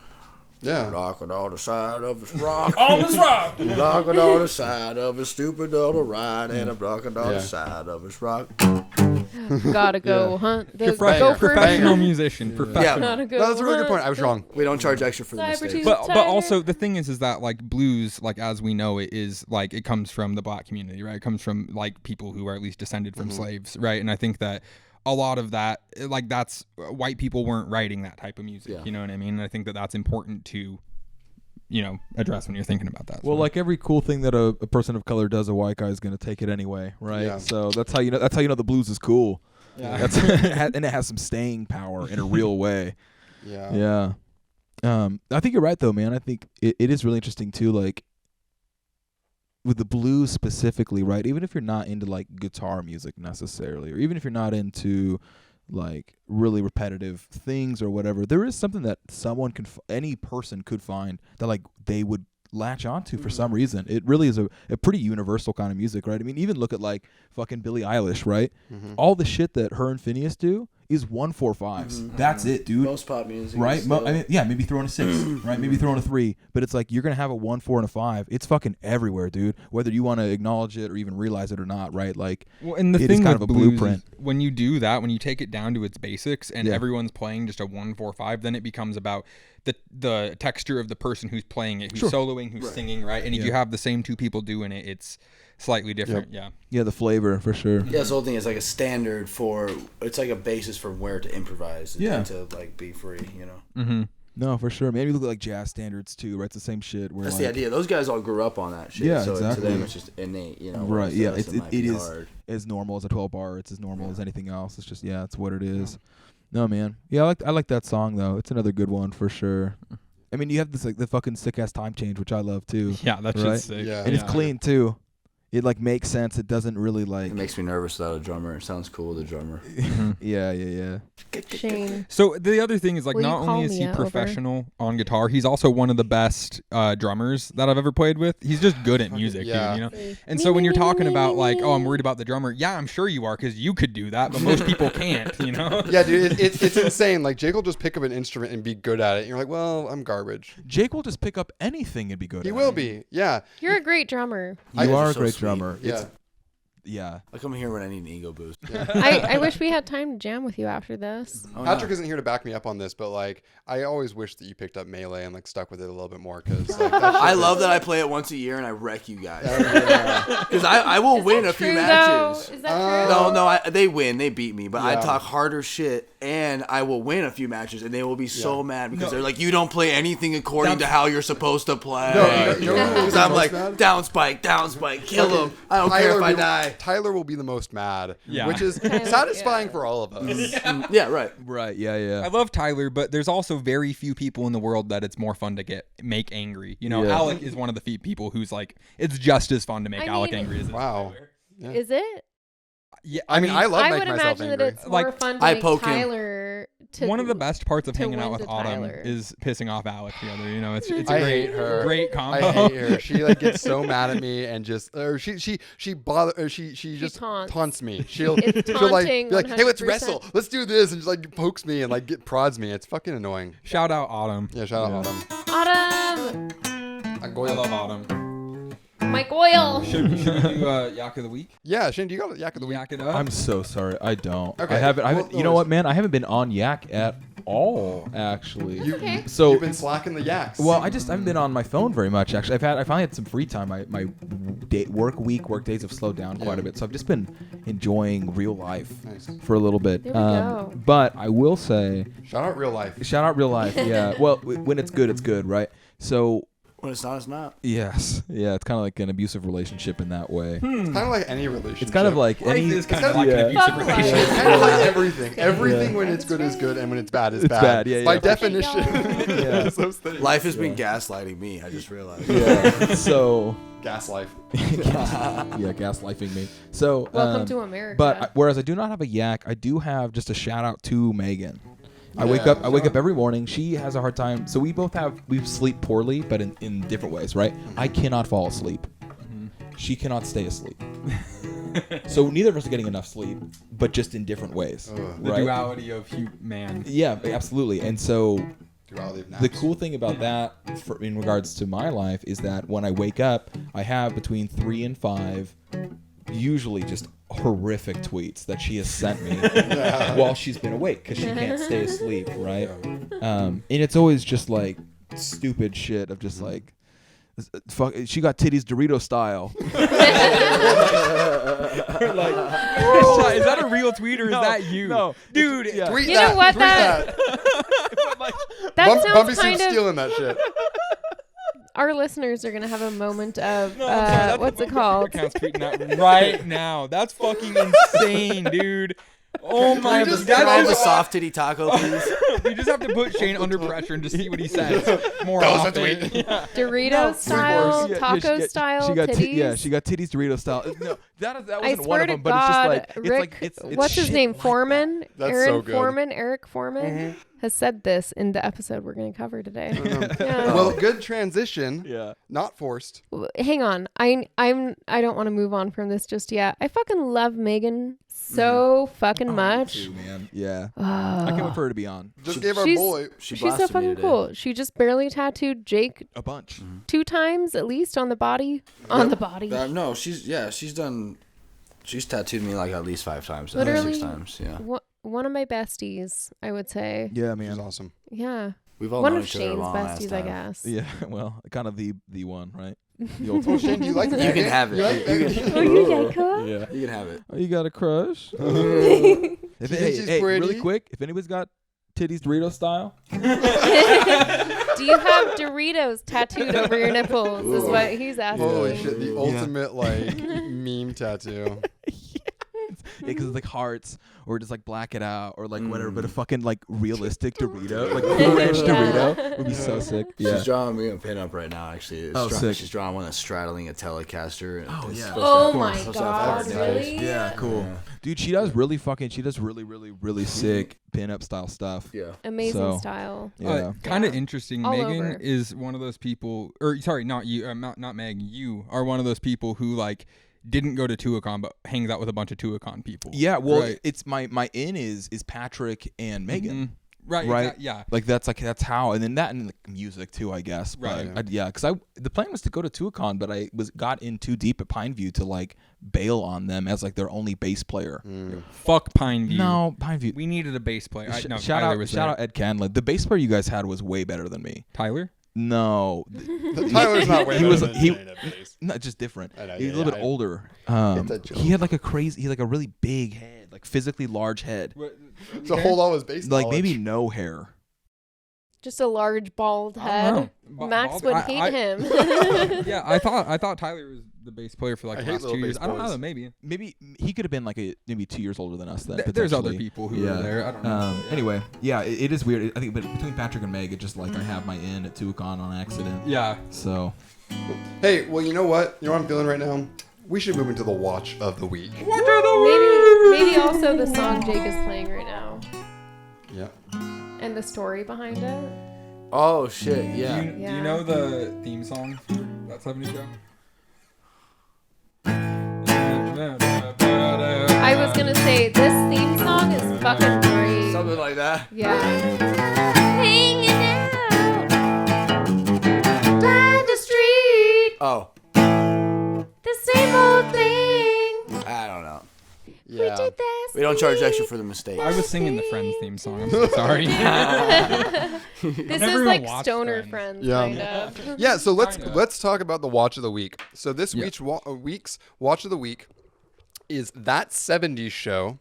Yeah. Knocking on the side of this rock. On this rock. Knocking on the side of a stupid little ride, and I'm knocking on the side of this rock. Gotta go hunt the Professional musician. Professional. Gotta go No, that's a really good point. hunt I was wrong. We don't charge extra for the Cyber mistakes. Tuesday. But Tiger. also the thing is that like blues, like as we know it, is like it comes from the black community, right? It comes from like people who are at least descended from slaves, right? And I think that a lot of that, like that's white people weren't writing that type of music. Yeah. You know what I mean? And I think that that's important to, you know, address when you're thinking about that. well, So- like every cool thing that a person of color does, a white guy is going to take it anyway, right? Yeah. So that's how you know the blues is cool. Yeah. That's and it has some staying power in a real way. Yeah. Yeah. I think you're right though, man. I think it is really interesting too, like with the blues specifically, right? Even if you're not into like guitar music necessarily, or even if you're not into like really repetitive things or whatever, there is something that someone can any person could find that like they would latch onto for some reason. It really is a pretty universal kind of music, right? I mean, even look at like fucking Billie Eilish, right? All the shit that her and Phineas do is 1-4-5s. That's it, dude. Most pop music, right? I mean, yeah, maybe throw in a 6, right? Maybe throw in a 3, but it's like you're gonna have a 1, 4, and a 5. It's fucking everywhere, dude. Whether you want to acknowledge it or even realize it or not, right? Like, and the it thing is kind with of a blues blueprint. is when you do that, when you take it down to its basics, and everyone's playing just a 1-4-5, then it becomes about the texture of the person who's playing it, who's soloing, who's singing, right? And if you have the same two people doing it, it's slightly different. Yeah, the flavor for sure. Yeah, this whole thing is like a standard for. It's like a basis for where to improvise. And to like be free, you know. No, for sure. Maybe look at like jazz standards too, right? It's the same shit. Where That's like, the idea. Those guys all grew up on that shit. Yeah, so exactly. to them, it's just innate, you know. Right. Yeah. It is hard. as normal as a 12 bar. It's as normal as anything else. It's just it's what it is. No, man. Yeah, I like that song though. It's another good one for sure. I mean, you have this like the fucking sick ass time change, which I love too. Yeah, that's right? just sick. Yeah. And it's clean too. It like makes sense. It doesn't really like. It makes me nervous without a drummer. It sounds cool with a drummer. Yeah. Shane. So the other thing is like Will you not call only is he me over? professional on guitar, he's also one of the best drummers that I've ever played with. He's just good at music, dude, you know. And so when you're talking about like, oh, I'm worried about the drummer, yeah, I'm sure you are because you could do that, but most people can't, you know. Yeah, dude, it's insane. Like Jake will just pick up an instrument and be good at it. And you're like, well, I'm garbage. Jake will just pick up anything and be good. He at will it. be. Yeah. You're a great drummer. You are a so great sweet. drummer. Yeah. Yeah. I come here when I need an ego boost. I wish we had time to jam with you after this. Patrick isn't here to back me up on this, but like, I always wish that you picked up Melee and like stuck with it a little bit more because like, I love that I play it once a year and I wreck you guys. Because I will win a few matches. Is that true? No, they win. They beat me. But I Yeah. talk harder shit and I will win a few matches and they will be so mad because they're like, you don't play anything according to how you're supposed to play. Because I'm like, down spike, kill him. I don't care if I die. Tyler will be the most mad, Yeah. which is satisfying for all of us. Yeah, right. Right. Yeah. I love Tyler, but there's also very few people in the world that it's more fun to make angry. You know, Yeah. Alek is one of the few people who's like, it's just as fun to make Alek angry as it is Wow. Tyler. Yeah. Is it? Yeah, I mean, I love I making would myself imagine angry. that it's Like, more fun to I make poke him. Tyler to one of the best parts of to hanging out win with to Autumn Tyler. is pissing off Alek together. You know, it's a I great, hate her. great combo. I hate her. She like gets so mad at me and just, or she just taunts me. She'll like taunting, be like, hey, let's 100%. wrestle, let's do this, and just like pokes me and like prods me. It's fucking annoying. Shout out Autumn. Yeah, shout out Autumn. Autumn. I love Autumn. Mike Oil. Should we do Yak of the Week? Yeah, Shane, do you got a Yak of the Week? Yak it up. I'm so sorry. I don't. Okay. I haven't. Well, You know what, man? I haven't been on Yak at all, actually. Okay. So You've been slacking the yaks. well, I haven't been on my phone very much. Actually, I finally had some free time. My work days have slowed down quite a bit, so I've just been enjoying real life for a little bit. There we go. But I will say, shout out real life. shout out real life. Yeah. Well, when it's good, right? So. When it's not, it's not. Yes. Yeah, it's kind of like an abusive relationship in that way. It's kind of like any relationship. It's kind of like Life any. is kind of like an abusive Fuck life. relationship. It's kind of like everything. Everything when it's good is good, and when it's bad is It's bad. bad, yeah, By yeah. definition. Yeah. It's those things. Life has been gaslighting me. I just realized. Yeah. So. Gas life. Yeah, gaslifing me. So. Welcome to America. But whereas I do not have a yak, I do have just a shout out to Megan. I wake up every morning. She has a hard time. So we sleep poorly, but in different ways, right? I cannot fall asleep. She cannot stay asleep. So neither of us are getting enough sleep, but just in different ways. The right? duality of man. Yeah, absolutely. And so Duality of naps. the cool thing about that in regards to my life is that when I wake up, I have between 3 and 5 usually just horrific tweets that she has sent me while she's been awake because she can't stay asleep, right? And it's always just like stupid shit of just like, fuck, she got titties Dorito style. Is that a real tweet or is that you? No, dude. Yeah. Tweet You that. know what, Tweet that- that sounds Bumpy kind Soup's of. stealing that shit. Our listeners are gonna have a moment of No, I'm sorry, that's what's the it called? account's tweeting that right now. That's fucking insane, dude. Oh my Can god. we just get on the soft titty taco, please? We just have to put Shane under pressure and just see what he says more That was a often. tweet. Yeah. Dorito style, Yeah, taco she style got titties. she got titties Dorito style. No, that I wasn't swear one of to them, but God, it's just like Rick, it's what's his shit name? like Foreman? That's Aaron so good. Foreman? Eric Foreman? has said this in the episode we're going to cover today. Yeah. Well, good transition. Yeah. Not forced. Hang on. I don't want to move on from this just yet. I fucking love Megan so fucking much. Too, man. Yeah. I can't wait for her to be on. Just gave our She's- boy. She's so fucking cool. She just barely tattooed Jake A bunch. 2 times at least on the body. On the body. No, she's tattooed me like at least 5 times. Literally 6 times. Yeah. One of my besties, I would say. Yeah, She's man. awesome. Yeah. We've all One known of each other a Shane's long ass besties, I time. guess. Yeah, well, kind of the one, right? The ultimate. Oh, Shane, do you like You Megan? can have it. You like You Megan? Oh, you get cool? Yeah. You can have it. Oh, you got a crush? She Hey, thinks she's hey, pretty. really quick, if anybody's got titties Dorito style, Do you have Doritos tattooed over your nipples? Is what he's asking. Holy shit, the ultimate like meme tattoo. because it's like hearts, or just like black it out, or like whatever, but a fucking like realistic Dorito, like a ranch Dorito would be so sick. Yeah. She's drawing me a pinup right now, actually. Oh, sick. She's drawing one that's straddling a Telecaster. And Oh, it's yeah. supposed to Oh have- my supposed to have god, hearts. really? Yeah, cool. Dude, she does really really sick pinup style stuff. Yeah. Amazing So- style. Yeah. Kind of Yeah. interesting. All Megan over. is one of those people, or sorry, not you, not Meg. You are one of those people who like didn't go to Tuacon, but hangs out with a bunch of Tuacon people. Yeah, well, Right. it's my in is Patrick and Megan. Mhm. Right. Right. Yeah. Like that's how, and then that and the music too, I guess. Right. But yeah, because the plan was to go to Tuacon, but I got in too deep at Pineview to like bail on them as like their only bass player. Fuck Pineview. No, Pineview. We needed a bass player. No, shout Tyler out, was shout there. out Ed Canley. The bass player you guys had was way better than me. Tyler. No, Tyler's not way he was better than he, Shane at bass. not just different. I know, He's yeah, a little yeah, bit older. It's a joke. He had like a really big head, like physically large head, So hold all his bass like knowledge. maybe no hair. Just a large bald I don't head. know. Max Bald- would I- hate I- him. Yeah, I thought Tyler was the bass player for like I the hate last 2 little years. bass I don't know boys. though. Maybe Maybe he could have been like maybe 2 years older than us. Then There's other potentially. people who were there. I don't know. Anyway, yeah, it is weird. I think, but between Patrick and Meg, it just like I have my in at Tuacon on accident. Yeah. So Hey, well, you know what? You know what I'm feeling right now? We should move into the watch of the week. Maybe also the song Jake is playing right now Yeah. and the story behind it. Oh, shit. Yeah. Do you Yeah. know the theme song for that 70s show? I was gonna say this theme song is fucking great. Something like that. Yeah. Hanging out down the street, Oh, the same old thing. I don't know. We Yeah. did this. We don't charge extra for the mistakes. I was singing the Friends theme song. I'm so sorry. This never is even like watched stoner Friends. friends, Yeah. kind of. Yeah, so Kinda. let's talk about the watch of the week. So this Yeah. week's watch of the week is That 70s Show,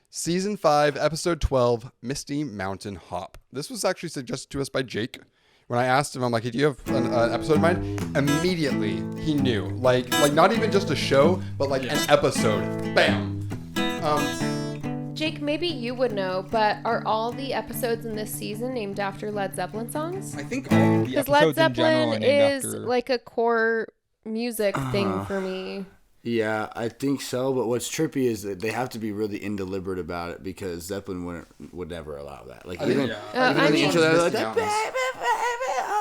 Season 5, Episode 12, Misty Mountain Hop. This was actually suggested to us by Jake. When I asked him, I'm like, hey, do you have an episode in mind? Immediately, he knew. Like not even just a show, but like an episode. Bam. Jake, maybe you would know, but are all the episodes in this season named after Led Zeppelin songs? I think all the Because episodes Led in general are Zeppelin named is after. like a core music thing for me. Yeah, I think so. But what's trippy is that they have to be really indeliberate about it because Zeppelin would never allow that. Like even, I even in the mean- intro, they're like, Misty baby, Mountains. baby.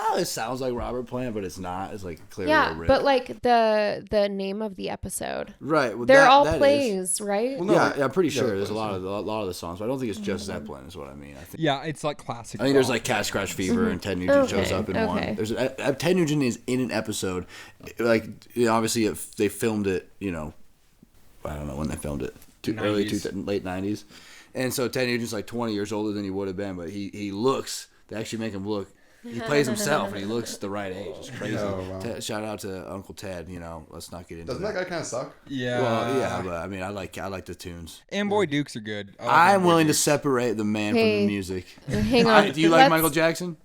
Oh, it sounds like Robert Plant, but it's not. It's like clearly a Yeah, rip. but like the name of the episode. right, well, They're that- all that is- plays, right? Well, no, Yeah, I'm pretty sure yeah, there's a lot of the songs, but I don't think it's just Zeppelin. Is what I mean. I think. Yeah, it's like classic. I think there's rock. like Cat Scratch Fever and Ted Nugent shows up in one. Okay. There's Ted Nugent is in an episode, like obviously they filmed it. I don't know when they filmed it. Late 90s, and so Ted Nugent's like 20 years older than he would have been, but he looks. They actually make him look. He plays himself and he looks the right age. It's crazy. Oh, wow. Shout out to Uncle Ted. Let's not get into Doesn't that guy kind of suck? Yeah. Well, yeah, but I mean, I like the tunes. And Boy Dukes are good. I like I'm Boy willing to Dukes. separate the man from Hey. the music. Hang on. Do you like Michael Jackson?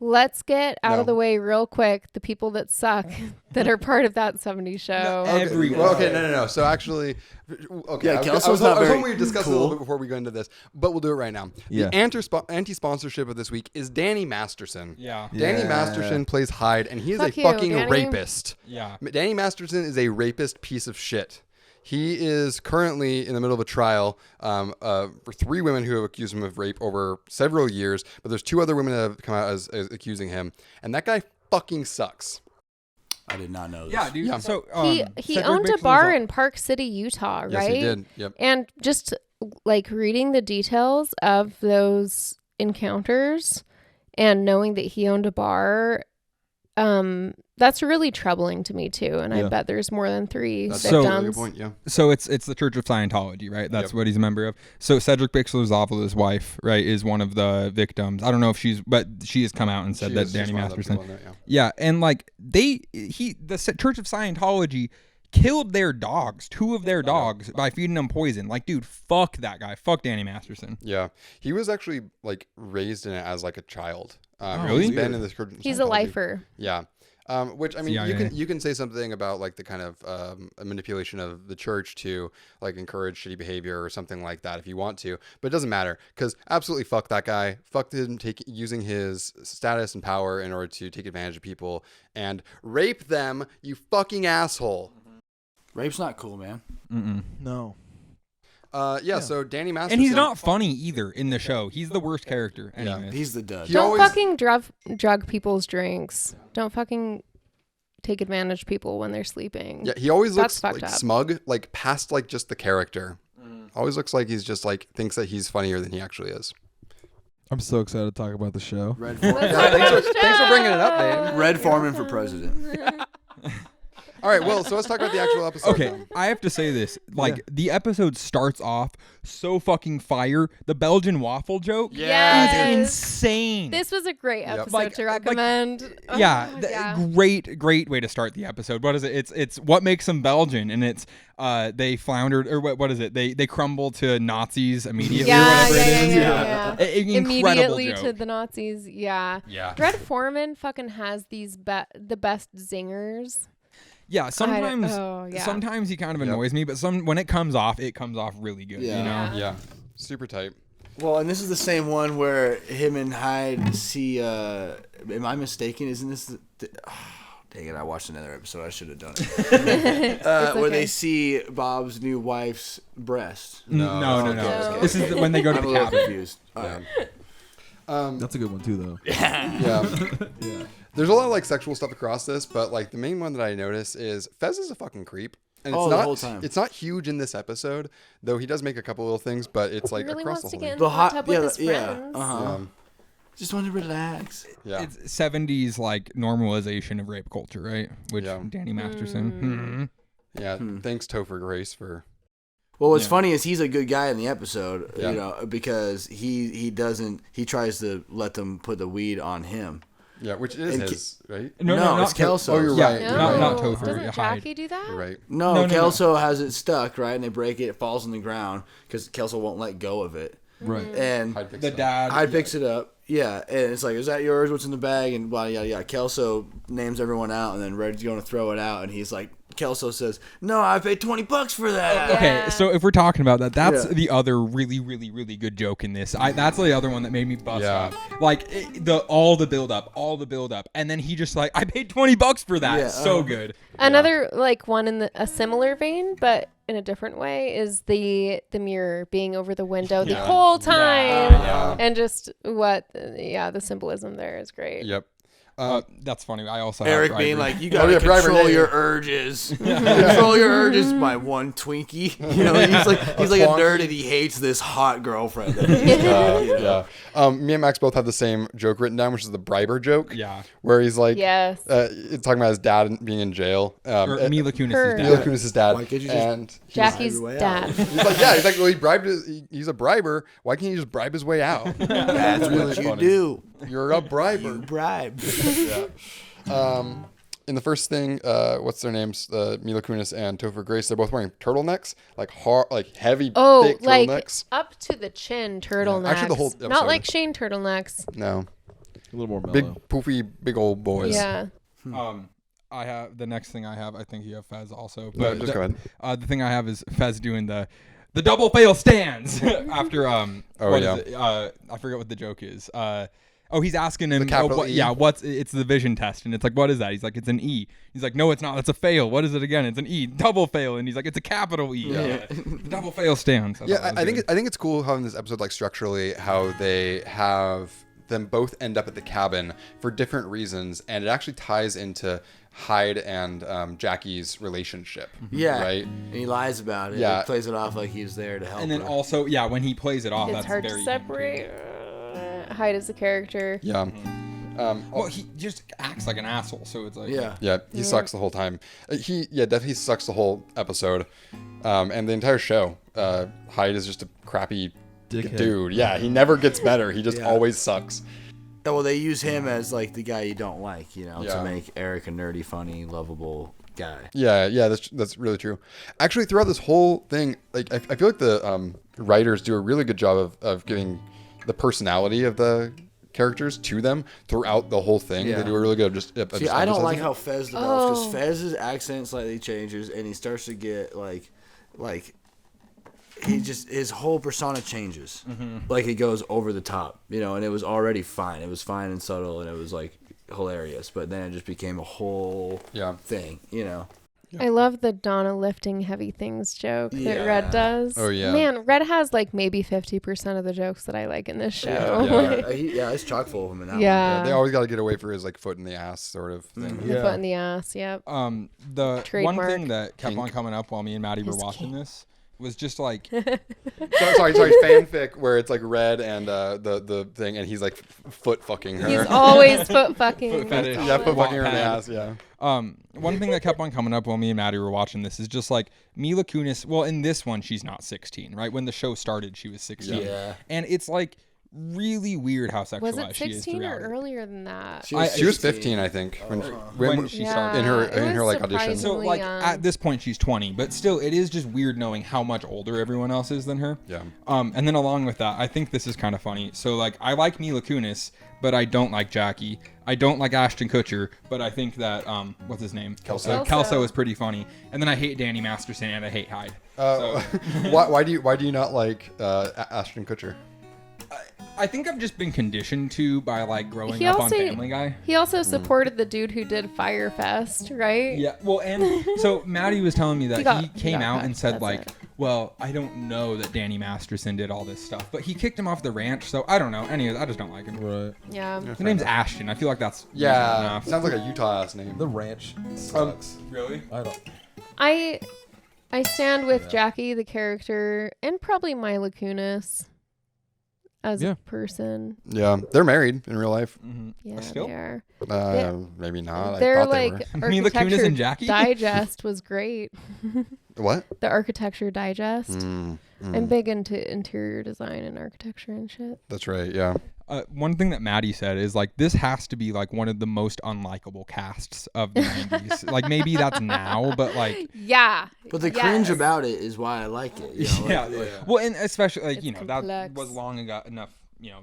Let's get out No. of the way real quick. The people that suck that are part of that 70s show. Everyone. Well, okay, no. So actually, okay. Yeah, I was Kelso's not hoping very we discuss cool. a little bit before we go into this, but we'll do it right now. Yeah. The anti-sponsorship of this week is Danny Masterson. Yeah. Danny Yeah. Masterson plays Hyde, and he is Fuck a you, fucking Danny. rapist. Yeah. Danny Masterson is a rapist piece of shit. He is currently in the middle of a trial for 3 women who have accused him of rape over several years, but there's 2 other women that have come out as accusing him, and that guy fucking sucks. I did not know this. Yeah, dude. Yeah. So he Cedric owned a Bixler's bar in Park City, Utah, right? Yes, he did. Yep. And just like reading the details of those encounters and knowing that he owned a bar, that's really troubling to me too. And I bet there's more than 3 That's victims. a really good point. Yeah. So it's the Church of Scientology, right? That's what he's a member of. So Cedric Bixler-Zoffels' wife, right, is one of the victims. I don't know if but she has come out and said that Danny Masterson. Yeah, and like the Church of Scientology killed their dogs, 2 of their dogs, by feeding them poison. Like, dude, fuck that guy. Fuck Danny Masterson. Yeah, he was actually like raised in it as like a child. Really? He's been in this. He's a lifer. Yeah. Which I mean, CIA. you can say something about like the kind of a manipulation of the church to like encourage shitty behavior or something like that if you want to, but it doesn't matter because absolutely fuck that guy. Fuck him using his status and power in order to take advantage of people and rape them. You fucking asshole. Rape's not cool, man. No. Yeah. So Danny Masterson, And he's not funny either in the show. He's the worst character. Anyways. He's the dud. Don't fucking drug people's drinks. Don't fucking take advantage of people when they're sleeping. Yeah, he always That's looks fucked like up. smug, like past like just the character. Always looks like he's just like thinks that he's funnier than he actually is. I'm so excited to talk about the show. Red Foreman. Thanks for bringing it up, babe. Red Foreman for president. All right, well, so let's talk about the actual episode. Okay, then. I have to say this. Like, the episode starts off so fucking fire. The Belgian waffle joke Yes. is insane. This was a great episode Like- to like- recommend. Yeah, great way to start the episode. What is it? It's what makes them Belgian, and it's they floundered or what is it? They crumble to Nazis immediately or whatever it is. Yeah. Incredible Immediately joke. to the Nazis. Yeah. Yeah. Red Foreman fucking has these the best zingers. Yeah, sometimes yeah. sometimes he kind of annoys me, but when it comes off really good. Yeah. You know. Yeah, super tight. Well, and this is the same one where him and Hyde see. Am I mistaken? Isn't this dang it! I watched another episode. I should have done it. Where they see Bob's new wife's breast. No. Okay. This is when they go to I'm a the little cabin. confused. All right. That's a good one too, though. Yeah. There's a lot of like sexual stuff across this, but like the main one that I notice is Fez is a fucking creep. And it's the not whole time. It's not huge in this episode, though he does make a couple little things, but it's like He really across wants the to whole get in thing. the hot tub with his yeah. friends. Uh-huh. Just want to relax. Yeah. It's 70s like normalization of rape culture, right? Which Danny Masterson. Yeah. Thanks, Topher Grace, for. Well, what's funny is he's a good guy in the episode, Yeah. you know, because he tries to let them put the weed on him. Yeah, which is And his, right? No, not it's Kelso. Oh, you're Yeah, right. No, not Topher. Doesn't Hyde. Jackie do that? You're right. No, No. Kelso has it stuck, right? And they break it, it falls on the ground because Kelso won't let go of it. Right. And Hyde picks The it up. dad. Hyde picks it up. Yeah, and it's like, is that yours? What's in the bag? And blah, yada, yada. Kelso names everyone out, and then Red's going to throw it out, and he's like, Kelso says, no, I paid $20 for that. Yeah. Okay, so if we're talking about that, that's Yeah. the other really, really, really good joke in this. That's the other one that made me bust Yeah. up. Like all the build up, and then he just like, I paid $20 for that. Yeah, So good. Another like one in a similar vein, but in a different way, is the mirror being over the window the whole time, Yeah. and just the symbolism there is great. Yep. That's funny. I also Eric have being bribery. like, you gotta bribery, control yeah. your urges. Control your urges by one Twinkie. You know, he's like a nerd and he hates this hot girlfriend. That he's got, you know? Yeah. Me and Max both have the same joke written down, which is the briber joke. Yeah. Where he's like, Yes. talking about his dad being in jail. Or Mila Kunis' Her. dad. Mila Kunis' dad. Why can't you just- and Jackie's way out. dad. he's like, yeah, he's like, well, he bribed he's a briber. Why can't he just bribe his way out? That's Really what you funny. do. You're a briber. You bribe. In the first thing, what's their names? Mila Kunis and Topher Grace. They're both wearing turtlenecks, like heavy, thick like turtlenecks. up to the chin turtlenecks. Actually, the whole episode. Not like Shane turtlenecks. No, A little more mellow. big poofy, big old boys. Yeah. I have the next thing I have. I think you have Fez also. No, But just go ahead. the thing I have is Fez doing the double fail stands after Oh, what is yeah. it? I forget what the joke is. he's asking him, capital E? it's the vision test. And it's like, what is that? He's like, it's an E. He's like, no, it's not. It's a fail. What is it again? It's an E. Double fail. And he's like, it's a capital E. Yeah. The double fail stands. I think it's cool how in this episode, like structurally, how they have them both end up at the cabin for different reasons. And it actually ties into Hyde and Jackie's relationship. Yeah. Right? And he lies about it. Yeah. He plays it off like he's there to help And then her. also, when he plays it off, It's that's hard very to separate. Hyde as a character. Yeah. Well, he just acts like an asshole, so it's like... Yeah. He sucks the whole time. He definitely sucks the whole episode. And the entire show. Hyde is just a crappy Dickhead. dude. Yeah, he never gets better. He just always sucks. Well, they use him as like the guy you don't like, Yeah. to make Eric a nerdy, funny, lovable guy. Yeah, that's really true. Actually, throughout this whole thing, like I feel like the writers do a really good job of giving the personality of the characters to them throughout the whole thing. Yeah. They do a really good See, just I don't like emphasizing how it. Fez develops because Fez's accent slightly changes and he starts to get like his whole persona changes. Like he goes over the top, and it was already fine. It was fine and subtle and it was like hilarious, but then it just became a whole thing, I love the Donna lifting heavy things joke that Red does. Oh, yeah. Man, Red has like maybe 50% of the jokes that I like in this show. It's chock full of him in that one. Yeah. They always got to get away for his like foot in the ass sort of thing. The foot in the ass, yep. The Trademark. one thing that kept on coming up while me and Maddie were watching this was just like... Sorry, fanfic where it's like Red and the thing, and he's like foot fucking her. He's always foot fucking. Foot fetish. Yeah, foot fucking her in the Pad. ass. Yeah. One thing that kept on coming up while me and Maddie were watching this is just like Mila Kunis. Well, in this one, she's not 16, right? When the show started, she was 16. Yeah. And it's like really weird how sexualized Was it she is 16 or throughout it. earlier than that? She was 15, I think, When she started. in her it was like audition. So surprisingly like young. at this point she's 20, but still it is just weird knowing how much older everyone else is than her. Yeah. And then along with that, I think this is kind of funny. So like I like Mila Kunis, but I don't like Jackie. I don't like Ashton Kutcher, but I think that what's his name? Kelso is pretty funny. And then I hate Danny Masterson and I hate Hyde. Why do you not like Ashton Kutcher? I think I've just been conditioned to by like growing He up also- on Family Guy. He also supported the dude who did Fire Fest, right? Yeah, well, and so Maddie was telling me that he came got out cut, and said that's like, it. well, I don't know that Danny Masterson did all this stuff, but he kicked him off the ranch, so I don't know. Anyways, I just don't like him. Right. Yeah. His name's Ashton. I feel like that's reason Yeah, enough. sounds like a Utah ass name. The ranch sucks. Really? I don't. I stand with Jackie, the character, and probably Mila Kunis as a person. Yeah, they're married in real life. Yeah, Still? they are. Maybe not. They're I thought like they Mila Kunis Architecture and Jackie? Digest was great. were. What? The Architecture Digest. Mm. I'm big into interior design and architecture and shit. That's right. Yeah. One thing that Maddie said is like this has to be like one of the most unlikable casts of the 90s. Like maybe that's now, but like Yeah. But the cringe about it is why I like it. Well, and especially like It's that complex. was long ago enough.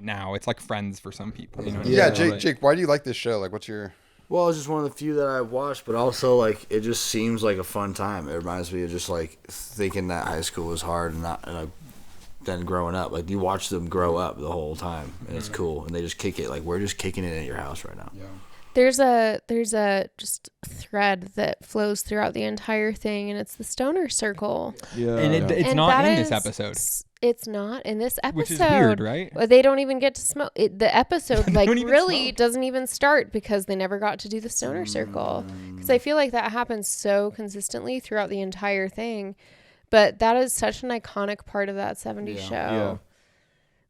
Now it's like Friends for some people. You know. Yeah, Jake, why do you like this show? Like, what's your? Well, it's just one of the few that I've watched, but also like it just seems like a fun time. It reminds me of just like thinking that high school was hard and then growing up. Like you watch them grow up the whole time, and it's cool. And they just kick it. Like we're just kicking it at your house right now. Yeah. There's a just thread that flows throughout the entire thing, and it's the stoner circle. Yeah. And it's And not that in this is- episode, It's not in this episode. which is weird, right? They don't even get to smoke. The episode like don't even really smoke. doesn't even start because they never got to do the stoner circle. Because I feel like that happens so consistently throughout the entire thing. But that is such an iconic part of that 70s show. Yeah.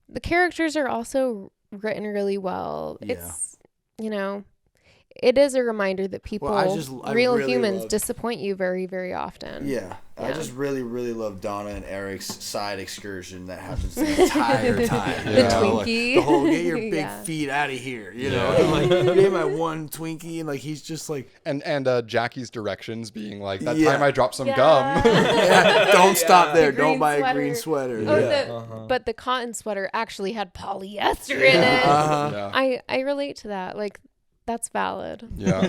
The characters are also written really well. Yeah. It's, it is a reminder that people, I real really humans, love- disappoint you very, very often. Yeah. I Yeah. just really, really love Donna and Eric's side excursion that happens the entire time. The You know, like, Twinkie. the whole get your big Yeah. feet out of here. You know, and, like me and my one Twinkie, and like he's just like, And Jackie's directions being like that Yeah. time I dropped some Yeah. gum. don't stop there. The Don't green buy a sweater. green sweater. Oh, Yeah. but the cotton sweater actually had polyester in it. Yeah. I relate to that. Like, that's valid. Yeah.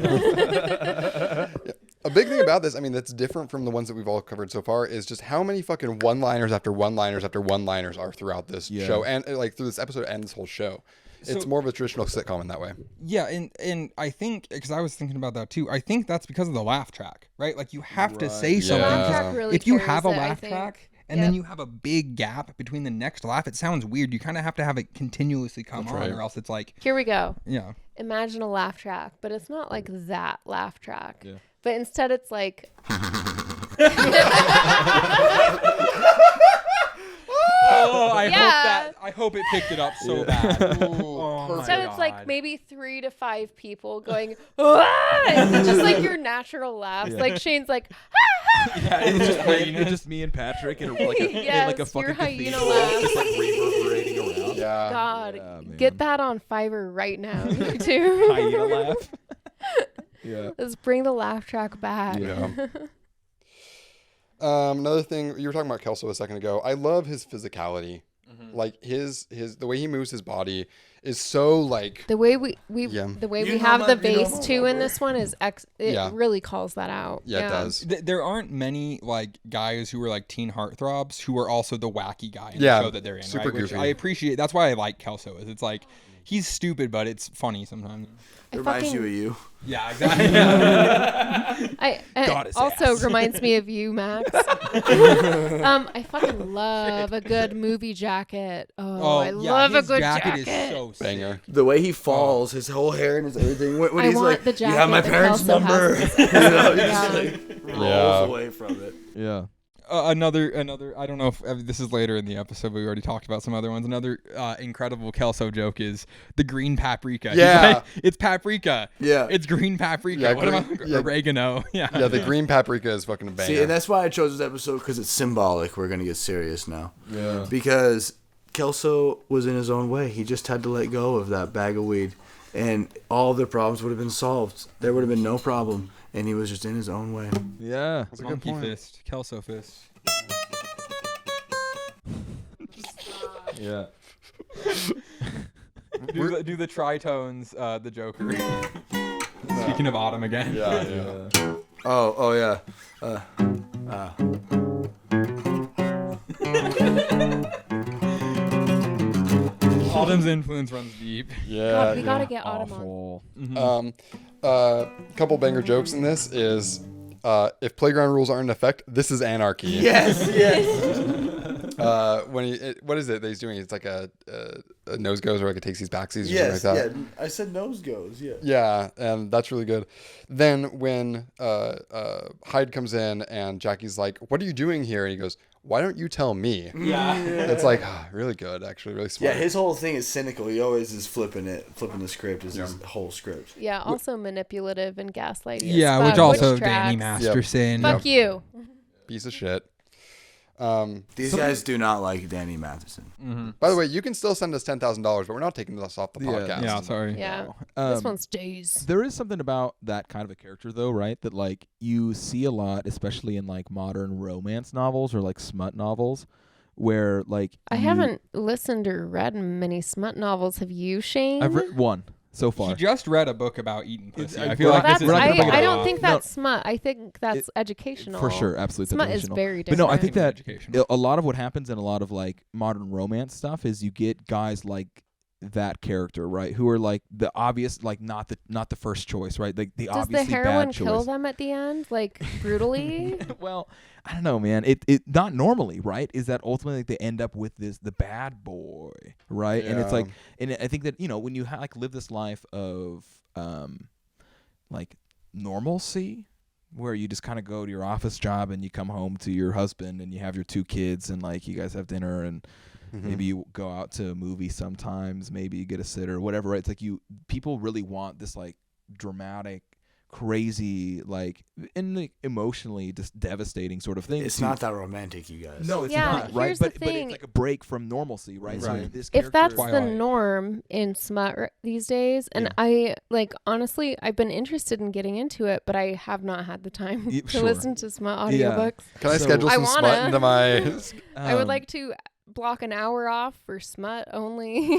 A big thing about this, I mean, that's different from the ones that we've all covered so far, is just how many fucking one-liners after one-liners after one-liners are throughout this show, and like through this episode and this whole show. It's more of a traditional sitcom in that way. Yeah, and I think, because I was thinking about that too, I think that's because of the laugh track, right? Like you have to say something. The laugh track really if you carries have a it, laugh track and then you have a big gap between the next laugh, it sounds weird. You kind of have to have it continuously come on, or else it's like... Here we go. Yeah. Imagine a laugh track, but it's not like that laugh track. Yeah. But instead it's like... Oh, I hope it picked it up so bad. Instead it's like maybe 3 to 5 people going, "Ah!" It's just like your natural laughs. Like Shane's like, it's just me and Patrick in like a, yes, in like a fucking hyena cathedral, laugh. just like reverberating around. Yeah. God, get that on Fiverr right now, you two. Hyena laugh. Yeah. Let's bring the laugh track back. Yeah. Another thing, you were talking about Kelso a second ago. I love his physicality. Like his the way he moves his body is so like the way we have the bass too in this one is really calls that out. Yeah, it does. There aren't many like guys who are like teen heartthrobs who are also the wacky guy in the show that they're in. Super right? Which goofy. I appreciate. That's why I like Kelso. Is it's like he's stupid, but it's funny sometimes. It reminds you of you. Yeah, exactly. It also reminds me of you, Max. I fucking love a good movie jacket. I love a good jacket. His jacket is so sick. Banger. The way he falls, his whole hair and his everything. When he's like, the jacket you have my parents' number. He just like rolls away from it. Yeah. Another. I don't know if this is later in the episode, but we already talked about some other ones. Another incredible Kelso joke is the green paprika. Yeah, like, it's paprika. Yeah, it's green paprika. Yeah, what oregano? Yeah, yeah. The green paprika is fucking a banger. See, and that's why I chose this episode because it's symbolic. We're gonna get serious now. Yeah, because Kelso was in his own way. He just had to let go of that bag of weed, and all their problems would have been solved. There would have been no problem. And he was just in his own way. Yeah. That's a monkey fist. Kelso fist. Yeah. do the tritones, the Joker. Speaking of autumn again. Yeah. Oh yeah. Autumn's influence runs deep. Yeah. God, we gotta get autumn on. Couple banger jokes in this is if playground rules aren't in effect, this is anarchy. Yes. What is it that he's doing? It's like a nose goes or like a takes these backsies or something like that. Yeah. I said nose goes. Yeah. Yeah, and that's really good. Then when Hyde comes in and Jackie's like, "What are you doing here?" and he goes, "Why don't you tell me?" Yeah. It's like really good, actually, really smart. Yeah, his whole thing is cynical. He always is flipping the script is his whole script. Yeah, also manipulative and gaslighting. Yeah, which also Danny Masterson. Fuck you. Piece of shit. These guys do not like Danny Matheson. Mm-hmm. By the way, you can still send us $10,000, but we're not taking this off the podcast. Yeah, sorry. Yeah, this one stays. There is something about that kind of a character, though, right? That like you see a lot, especially in like modern romance novels or like smut novels, where like I haven't listened or read many smut novels. Have you, Shane? I've read one so far. He just read a book about eating pussy. I I feel well, like that's, this is I don't think that's smut. I think that's educational. For sure, absolutely. Smut is educational. very But different. no, I think that Educational. a lot of what happens in a lot of like modern romance stuff is you get guys like that character, right? Who are like the obvious, like not the first choice, right? Like the Does obviously the heroine bad kill choice. them at the end, like brutally? Well, I don't know, man. It not normally, right? Is that ultimately they end up with the bad boy, right? And it's like, and I think that when you like live this life of like normalcy, where you just kind of go to your office job and you come home to your husband and you have your 2 kids and like you guys have dinner and maybe you go out to a movie sometimes, maybe you get a sitter, whatever, right? It's like people really want this like dramatic, crazy, like and like, emotionally just devastating sort of thing. It's not that romantic, you guys. No, it's Yeah, not, right? here's the But thing. it's like a break from normalcy, right? So Right. this If that's character- the norm in smut these days, and I like honestly, I've been interested in getting into it, but I have not had the time to Sure. listen to smut Yeah. audiobooks. Can I So- schedule I some wanna. smut into my... I would like to, block an hour off for smut only.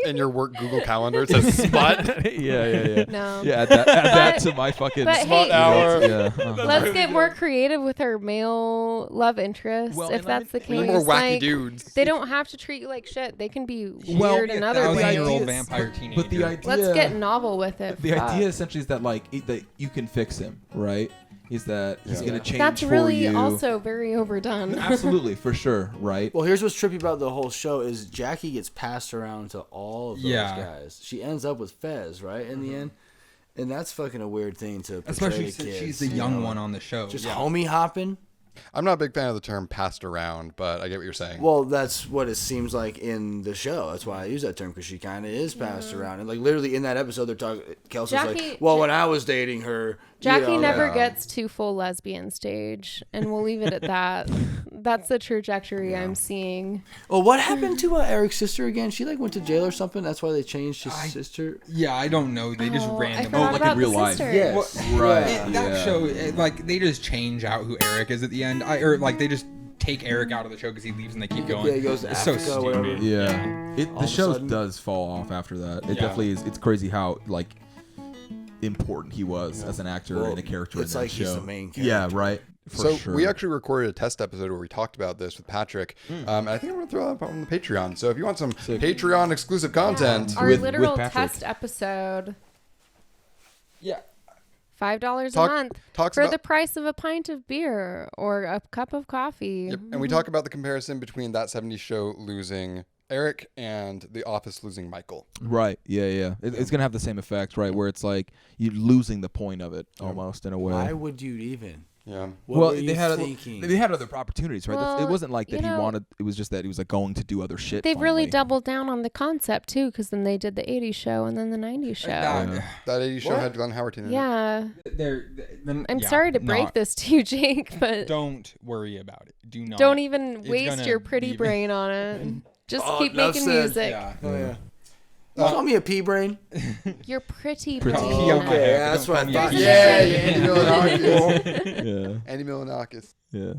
in your work Google Calendar, it says smut. Yeah. No. Yeah, add that to my fucking but smut hey, hour. Yeah. Let's get more creative with our male love interests, Well, if and that's the let case. me- More wacky like, dudes. they don't have to treat you like shit. They can be Well, weird in other ways. 1,000-year-old vampire teenager. But the idea. Let's get novel with it. The Fuck. idea essentially is that like that you can fix him, right? Is that he's gonna change That's for really you. also very overdone. Absolutely, for sure, right? Well, here's what's trippy about the whole show is Jackie gets passed around to all of those Yeah. guys. She ends up with Fez, right, in the end? And that's fucking a weird thing to portray Especially to since kids, she's the you young know? one on the show. Just Yeah. homie hopping. I'm not a big fan of the term passed around, but I get what you're saying. Well, that's what it seems like in the show. That's why I use that term, because she kind of is passed around. And like literally in that episode, they're talking. Kelsey's like, "Well, when I was dating her, Jackie you know, never yeah. gets to full lesbian stage, and we'll leave it at that. That's the trajectory I'm seeing. Well, what happened to Eric's sister again? She like went to jail or something. That's why they changed his sister. Yeah, I don't know. They just I randomly. forgot like in about real the life. sister. Yes. Right. That show, like, they just change out who Eric is at the end. Or like they just take Eric out of the show because he leaves and they keep going. Yeah, he goes to It's so Africa or whatever. stupid. Yeah. All The of a show sudden- does fall off after that. It Yeah. definitely is. It's crazy how like important he was as an actor Well, and a character it's in that like show. he's the main Yeah, character. right. For So sure. we actually recorded a test episode where we talked about this with Patrick. And I think I'm going to throw that up on the Patreon. So if you want some Patreon exclusive content, Our with literal Patrick. test episode, Yeah. $5 Talk- a month talks for about- the price of a pint of beer or a cup of coffee. Yep. And we talk about the comparison between That 70s Show losing Eric and The Office losing Michael. Right. Yeah. It's gonna have the same effect, right? Where it's like you're losing the point of it almost in a way. Why would you even? Yeah. What well, were you they had thinking? they had other opportunities, right? It Well, wasn't like that you he know, wanted. It was just that he was like going to do other shit. They've really finally. doubled down on the concept too, because then they did the 80s show and then the 90s show. Yeah. That 80s show had Glenn Howerton in it. Yeah. I'm Sorry to break this to you, Jake, but Don't worry about it. Do not. don't even It's waste gonna your pretty be- brain on it. Just Oh, keep enough making said. music. Yeah. Oh yeah. Call me a pea brain. You're pretty Pretty. brain. Pee on my head, yeah, that's don't what I call me thought. a Yeah, pea. Andy Milonakis. Yeah. Andy Milonakis. Yeah.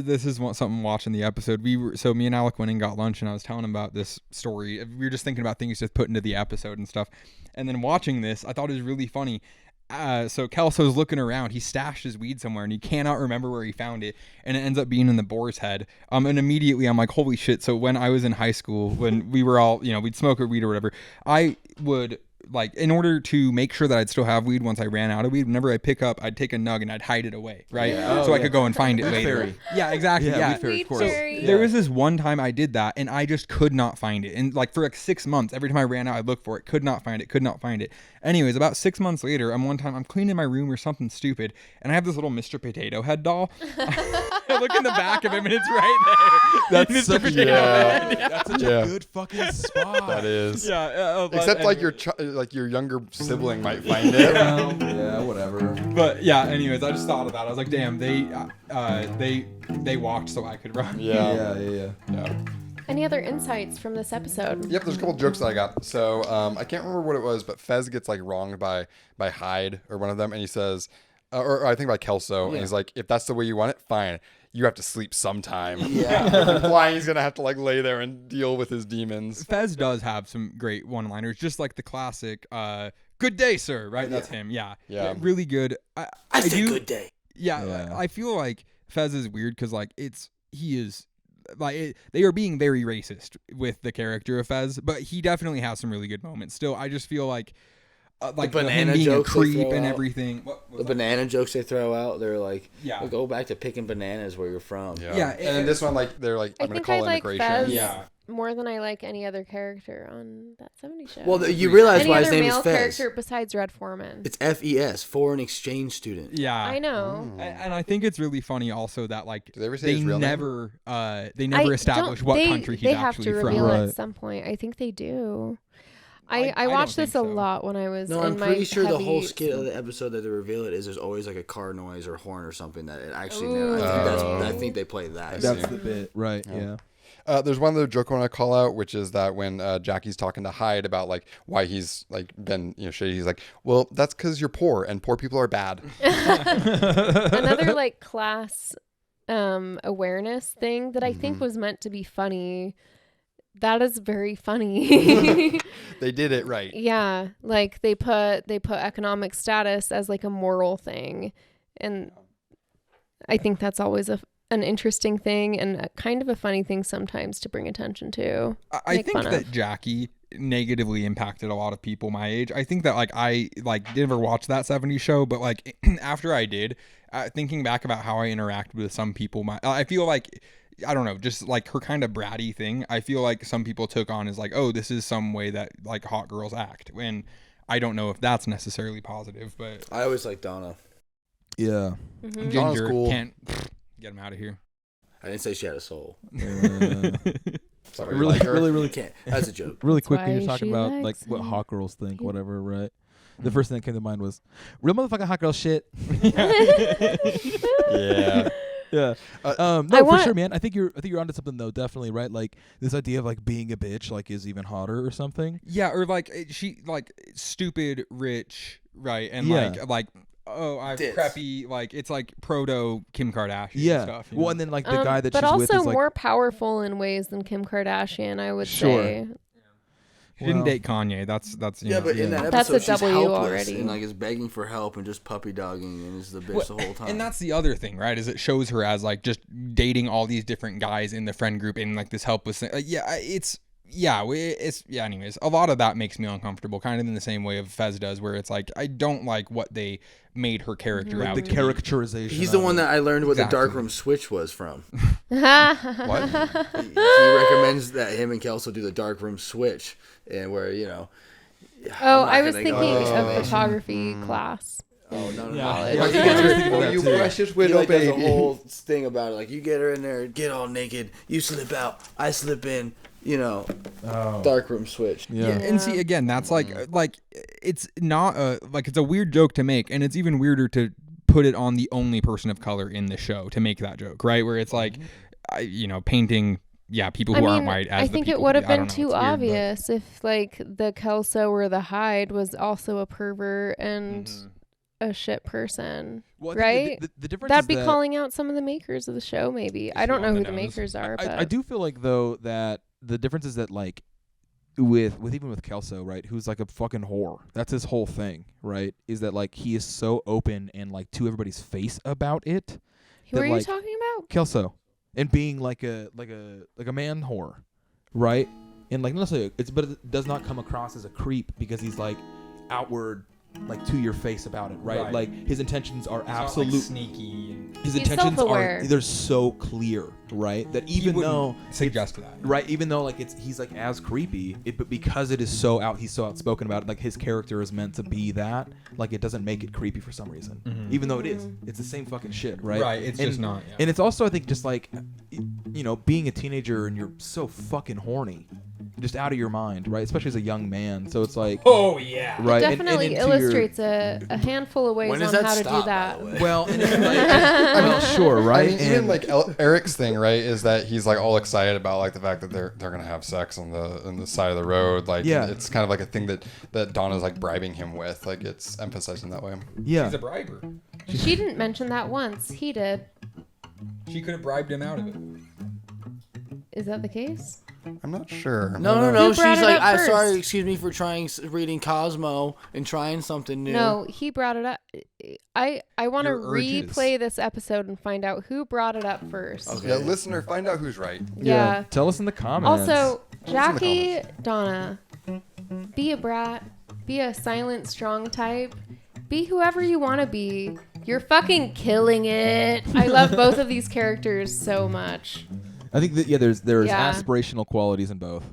This is something watching the episode. Me and Alek went and got lunch, and I was telling him about this story. We were just thinking about things to put into the episode and stuff. And then watching this, I thought it was really funny. So Kelso's looking around. He stashed his weed somewhere, and he cannot remember where he found it. And it ends up being in the boar's head. And immediately I'm like, holy shit. So when I was in high school, when we were all, we'd smoke or weed or whatever, I would, like, in order to make sure that I'd still have weed once I ran out of weed, whenever I pick up, I'd take a nug and I'd hide it away, right? So I could go and find it later. fairy. Yeah, exactly. Yeah, Yeah. weed fairy, of Weed course. fairy. There was this one time I did that, and I just could not find it. And like for like 6 months, every time I ran out, I'd look for it, could not find it. Anyways, about 6 months later, one time I'm cleaning my room or something stupid, and I have this little Mr. Potato Head doll. I look in the back of him, and it's right there. That's Mr. such, Potato Head. That's such Yeah. a good fucking spot. That is. Yeah, Except like your younger sibling might find it. Yeah, whatever. But yeah, anyways, I just thought of that. I was like, damn, they walked so I could run. Yeah. Any other insights from this episode? Yep, there's a couple jokes that I got. So I can't remember what it was, but Fez gets like wronged by Hyde or one of them, and he says, or I think by Kelso, and he's like, if that's the way you want it, fine. You have to sleep sometime. Yeah. Flying, he's gonna have to like lay there and deal with his demons. Fez does have some great one-liners, just like the classic "Good day, sir." Right, that's him. Yeah, really good. I say good day. Yeah, I feel like Fez is weird because like he is like they are being very racist with the character of Fez, but he definitely has some really good moments. Still, I just feel like him banana being a jokes they creep throw and out. everything. The banana jokes they throw out, they're like, Yeah. go back to picking bananas where you're from. Yeah, and then this one, like they're like, I I'm gonna think call I like immigration. Fez Yeah. more than I like any other character on that 70s show. Well, you realize any why his other name is male Fez. character besides Red Foreman. It's FES, foreign exchange student. Yeah, I know. And I think it's really funny also that like Do they ever say his real name? never I establish don't- what they, country he's they have actually to from. reveal it Right. at some point. I think they do. I I watched don't this think a so. lot when I was No, in I'm my pretty sure the heavy whole skit of smoke. the episode that they reveal it is there's always like a car noise or horn or something that it actually. Ooh. I think they play that. That's the bit, right? Yeah. There's one other joke I want to call out, which is that when Jackie's talking to Hyde about like why he's like been shady, he's like, well, that's because you're poor and poor people are bad. Another like class awareness thing that I think was meant to be funny. That is very funny. They did it right. Yeah, like they put economic status as like a moral thing, and I think that's always an interesting thing and kind of a funny thing sometimes to bring attention to. I think that Jackie negatively impacted a lot of people my age. I think that like I like never watched that 70s show, but like after I did, thinking back about how I interacted with some people, I feel like, I don't know, just like her kind of bratty thing, I feel like some people took on as like, oh, this is some way that like hot girls act, and I don't know if that's necessarily positive, but I always like Donna. Yeah. Mhm. Ginger cool. can't get him out of here. I didn't say she had a soul. Sorry, really Can't. That's a joke. Really That's quick, when why you're talking she about like likes what him. hot girls think, whatever, right? The first thing that came to mind was real motherfucking hot girl shit. Yeah. Yeah. No, I for sure, man. I think you're onto something though, definitely, right? Like this idea of like being a bitch like is even hotter or something. Yeah, or like she like stupid rich, right? And Yeah. like oh, I'm This. preppy, like it's like proto Kim Kardashian Yeah. stuff. you Well, know? and then like the guy that but she's also with is like more powerful in ways than Kim Kardashian, I would Sure. say. She didn't well- date Kanye. That's you Yeah, know, but in that That's episode, a she's W helpless already. and like is begging for help and just puppy dogging and is the bitch the whole time. And that's the other thing, right? Is it shows her as like just dating all these different guys in the friend group and like this helpless thing. Anyways, a lot of that makes me uncomfortable, kind of in the same way of Fez does, where it's like I don't like what they made her character out the to be. caricaturization. He's the of one it. that I learned what Exactly. the darkroom switch was from. What? He recommends that him and Kelso do the darkroom switch, and where Oh, I'm not I was gonna thinking go into of it. photography class. Oh no. Yeah. Like, Yeah, he I gets was her- thinking of that you too. precious he widow like does a baby. whole thing about it. Like you get her in there, get all naked, you slip out, I slip in. Darkroom switch. Yeah. And see again, that's like it's not it's a weird joke to make, and it's even weirder to put it on the only person of color in the show to make that joke, right? Where it's like, painting people who aren't white as I the think it people would who- have I been don't know, too it's weird, but- obvious if like the Kelso or the Hyde was also a pervert and a shit person, Well, I think right? The difference That'd is be that calling out some of the makers of the show, maybe. I don't know on who the the nose. makers are, but I do feel like though that the difference is that like with even with Kelso, right, who's like a fucking whore. That's his whole thing, right? Is that like he is so open and like to everybody's face about it. who that, are you like, talking about? Kelso, and being like a man whore, right? And like not necessarily but it does not come across as a creep because he's like outward, like to your face about it, right? Right. Like his intentions are It's not, like, absolute. sneaky. And His He's intentions self-aware. they're so clear, right? That he even wouldn't though suggest that. right, even though like he's like as creepy, but because it is he's so outspoken about it, like his character is meant to be that, like it doesn't make it creepy for some reason, even though it is. It's the same fucking shit, right? Right, it's just not. Yeah. And it's also I think just like, being a teenager and you're so fucking horny, just out of your mind, right? Especially as a young man. So it's like, oh yeah. right, Definitely into your- illustrates a handful of ways When on does that how to stop, do that. by the way? Well, and it's like, well, sure, right? I mean, even And- like Eric's thing, right, is that he's like all excited about like the fact that they're gonna have sex on the side of the road. Like, Yeah. it's kind of like a thing that Donna's like bribing him with. Like, it's emphasized in that way. yeah, She's a briber. She didn't mention that once. He did. She could have bribed him out of it. Is that the case? I'm not sure. No. Who She's brought it like, up I'm first? sorry, excuse me for reading Cosmo and trying something new. No, he brought it up. I want to Your urges. replay this episode and find out who brought it up first. Okay. Yeah, listener, find out who's right. Yeah. Tell us in the comments. Also, Jackie, Donna, be a brat, be a silent, strong type, be whoever you want to be. You're fucking killing it. I love both of these characters so much. I think that there's Yeah. aspirational qualities in both.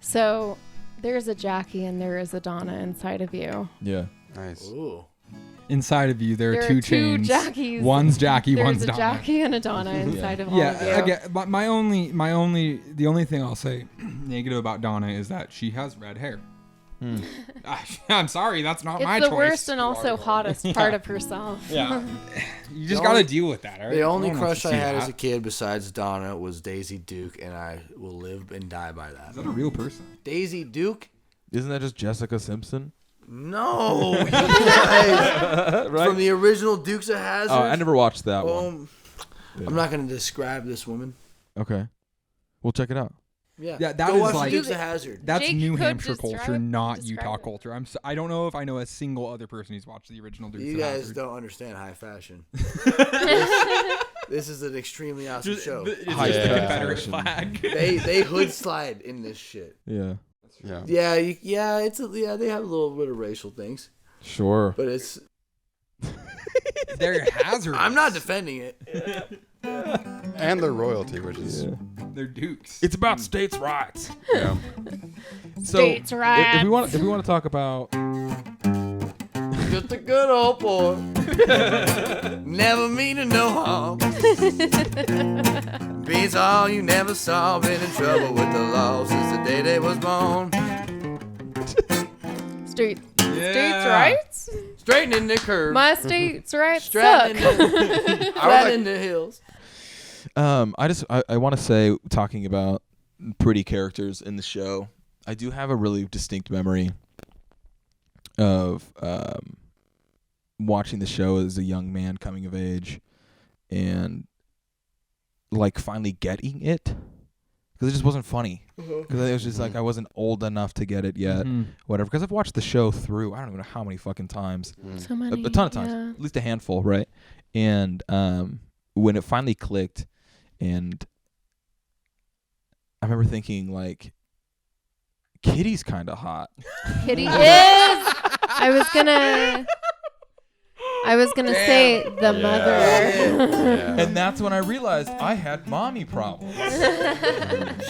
So there's a Jackie and there is a Donna inside of you. Yeah. Nice. Ooh. Inside of you, there There are are two two chains. Jackies. One's Jackie, There's one's a Donna. Jackie and a Donna inside of all of you. Yeah, again, but the only thing I'll say negative about Donna is that she has red hair. I'm sorry, that's not my It's the choice. worst and also hottest part of herself. Yeah, you just The got to only- deal with that. All right? The only No one wants crush to I see had that. as a kid besides Donna was Daisy Duke, and I will live and die by Is that. that a real person? Daisy Duke? Isn't that just Jessica Simpson? No, you guys. From the original Dukes of Hazzard. Oh, I never watched that one. Yeah. I'm not going to describe this woman. Okay. We'll check it out. Yeah, that Go is watch like Dukes of Hazzard. that's Jake New could Hampshire describe- culture, not describe Utah it. culture. I don't know if I know a single other person who's watched the original Dukes You of guys Hazzard. don't understand high fashion. This is an extremely awesome show. It's High just the fashion. Confederate flag. They hood slide in this shit. Yeah. Yeah, they have a little bit of racial things, Sure. but it's. They're hazardous. I'm not defending it. And their royalty, which is They're dukes. It's about states' rights. yeah. So, States' rights. If we want to talk about Just a good old boy. Never meaning no harm. Beats all you never saw. Been in trouble with the law since the day they was born. States rights? Straightening the curve. My states rights suck. Straightening the, flattening the hills. I want to say, talking about pretty characters in the show, I do have a really distinct memory of watching the show as a young man coming of age and like finally getting it, because it just wasn't funny, because it was just like I wasn't old enough to get it yet, whatever, because I've watched the show through I don't even know how many fucking times, So many. a ton of times, at least a handful, right? And when it finally clicked, and I remember thinking like, Kitty's kind of hot. Kitty is. I was gonna say the mother. And that's when I realized I had mommy problems.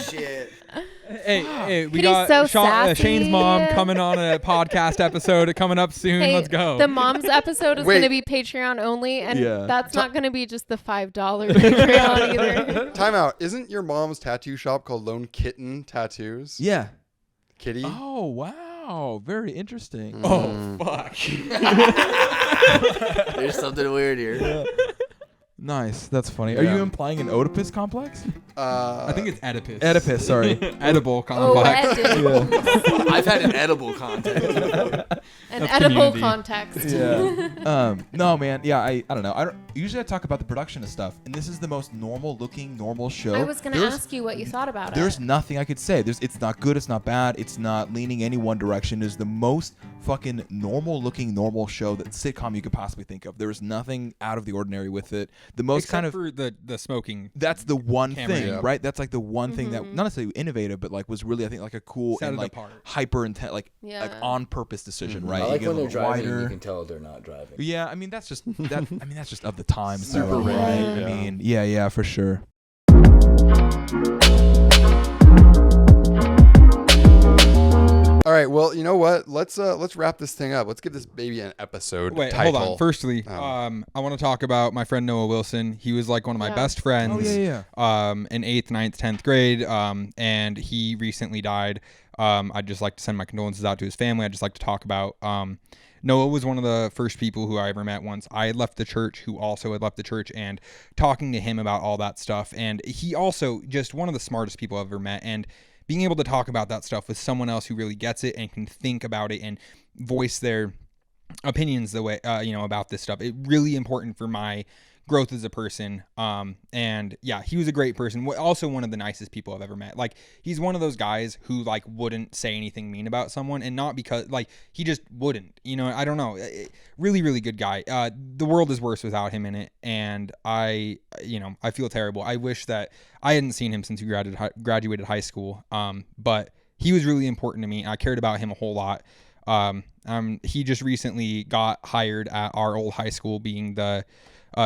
Shit. Hey, we Kitty's got so sassy. Shane's mom coming on a podcast episode coming up soon. Hey, Let's go. The mom's episode is Wait. going to be Patreon only, and Yeah. that's not going to be just the $5 Patreon either. Time out. Isn't your mom's tattoo shop called Lone Kitten Tattoos? Yeah. Kitty? Oh, wow. Very interesting. Oh fuck. There's something weird here. Nice. That's funny. Are Yeah. you implying an Oedipus complex? I think it's Oedipus. Oedipus, sorry. Edible Oh, complex. I've had an edible contact. An That's edible community. context. Yeah. No, man. Yeah, I don't know. Usually I talk about the production of stuff, and this is the most normal show. I was going to There's- ask you what you thought about There's it. nothing I could say. It's not good. It's not bad. It's not leaning any one direction. It's the most fucking normal show that sitcom you could possibly think of. There's nothing out of the ordinary with it. The most Except kind of for the smoking. that's the one camera, thing, yeah. right? That's like the one thing that not necessarily innovative, but like was really I think like a cool Set and it like apart. hyper intent, like Yeah. like on purpose decision, right? I You like get when a they're little driving and wider. you can tell they're not driving. Yeah, I mean that's just that. I mean that's just of the times, Super though, rare, right? yeah. I mean, yeah, for sure. All right. Well, you know what? Let's wrap this thing up. Let's give this baby an episode Wait, title. hold on. Firstly, Oh. I want to talk about my friend Noah Wilson. He was like one of my Yeah. best friends. Oh yeah. In 8th, 9th, 10th grade. And he recently died. I'd just like to send my condolences out to his family. I'd just like to talk about Noah was one of the first people who I ever met once I had left the church, who also had left the church, and talking to him about all that stuff. And he also just one of the smartest people I've ever met. And being able to talk about that stuff with someone else who really gets it and can think about it and voice their opinions the way, about this stuff. It really important for my growth as a person. And yeah, he was a great person. Also one of the nicest people I've ever met. Like he's one of those guys who like wouldn't say anything mean about someone, and not because like he just wouldn't, I don't know. Really, really good guy. The world is worse without him in it. And I feel terrible. I wish that I hadn't seen him since we graduated high school. But he was really important to me. I cared about him a whole lot. He just recently got hired at our old high school, being the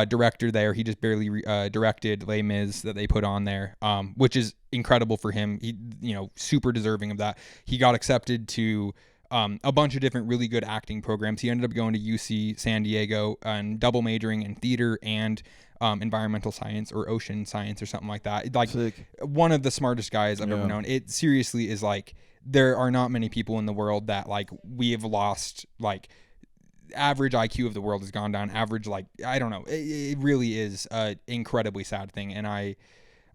director there. He just barely directed Les Mis that they put on there, which is incredible for him. He, super deserving of that. He got accepted to a bunch of different really good acting programs. He ended up going to UC San Diego and double majoring in theater and environmental science or ocean science or something like that. Like Sick. one of the smartest guys I've ever known. It seriously is like there are not many people in the world that like we have lost like average IQ of the world has gone down. Average, like, I don't know. It really is an incredibly sad thing. And I,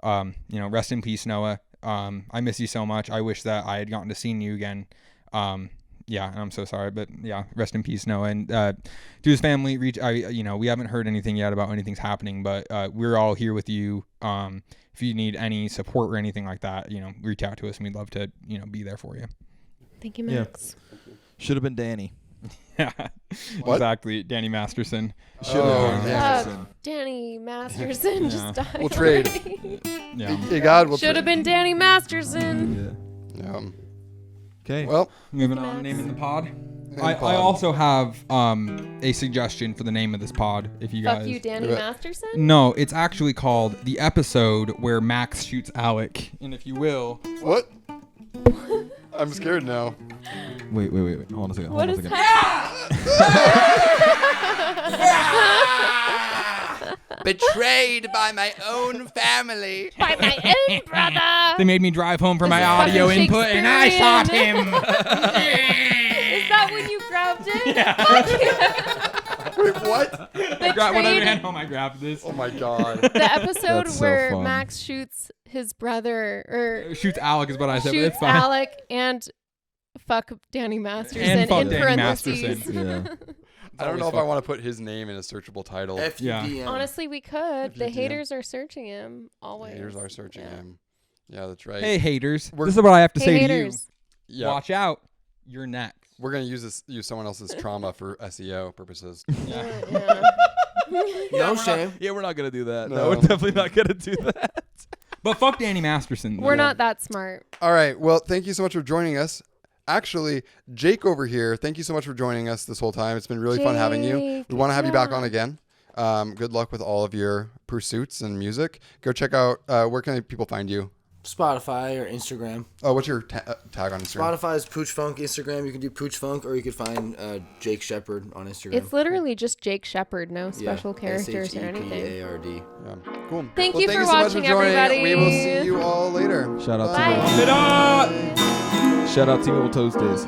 rest in peace, Noah. I miss you so much. I wish that I had gotten to see you again. Yeah, I'm so sorry, but yeah, rest in peace, Noah. And to his family, we haven't heard anything yet about anything's happening, but we're all here with you. If you need any support or anything like that, reach out to us, and we'd love to, be there for you. Thank you, Max. Should have been Danny. Yeah, exactly. Danny Masterson. Danny Masterson just died. We'll trade. Yeah. Hey, God, we'll Should have been Danny Masterson. Yeah. Okay. Well, Moving on, naming the pod. I also have a suggestion for the name of this pod. If you guys, Fuck you, Danny Masterson. No, it's actually called The Episode Where Max Shoots Alek. And if you will, what? I'm scared now. Wait. Hold on a second. What is happening? Betrayed by my own family. By my own brother. they made me drive home for my audio fucking input, and I shot him. Is that when you grabbed it? Yeah. Wait, what? When I ran home, I grabbed this. Oh my God. The episode That's so where fun. Max shoots his brother, or Shoots Alek is what I said, but shoots it's fine. Alek and fuck Danny Masterson And fuck in Danny parentheses. Masterson. Yeah. I don't know if I want to put his name in a searchable title. FUDM. Honestly, we could. The FUDM. haters are searching him always. Haters are searching him. Yeah, that's right. Hey, haters. This is what I have to Hey, say haters. to you. Watch out. You're next. We're gonna use someone else's trauma for SEO purposes. Yeah. No shame. Yeah, we're not gonna do that. No. No, we're definitely not gonna do that. But fuck Danny Masterson. We're not that smart. All right. Well, thank you so much for joining us. Actually, Jake over here, thank you so much for joining us this whole time. It's been really fun having you. Jake, We want to have you back yeah. on again. Good luck with all of your pursuits and music. Go check out, where can people find you? Spotify or Instagram. Oh, what's your tag on Instagram? Spotify is Pooch Funk. Instagram, you can do Pooch Funk, or you could find Jake Shepard on Instagram. It's literally just Jake Shepard, no special characters or anything. SHEPARD. Yeah. Cool. Thank Well, you for so much watching, joining. everybody. We will see you all later. Shout out Bye. to Shout out to Old Toast Days.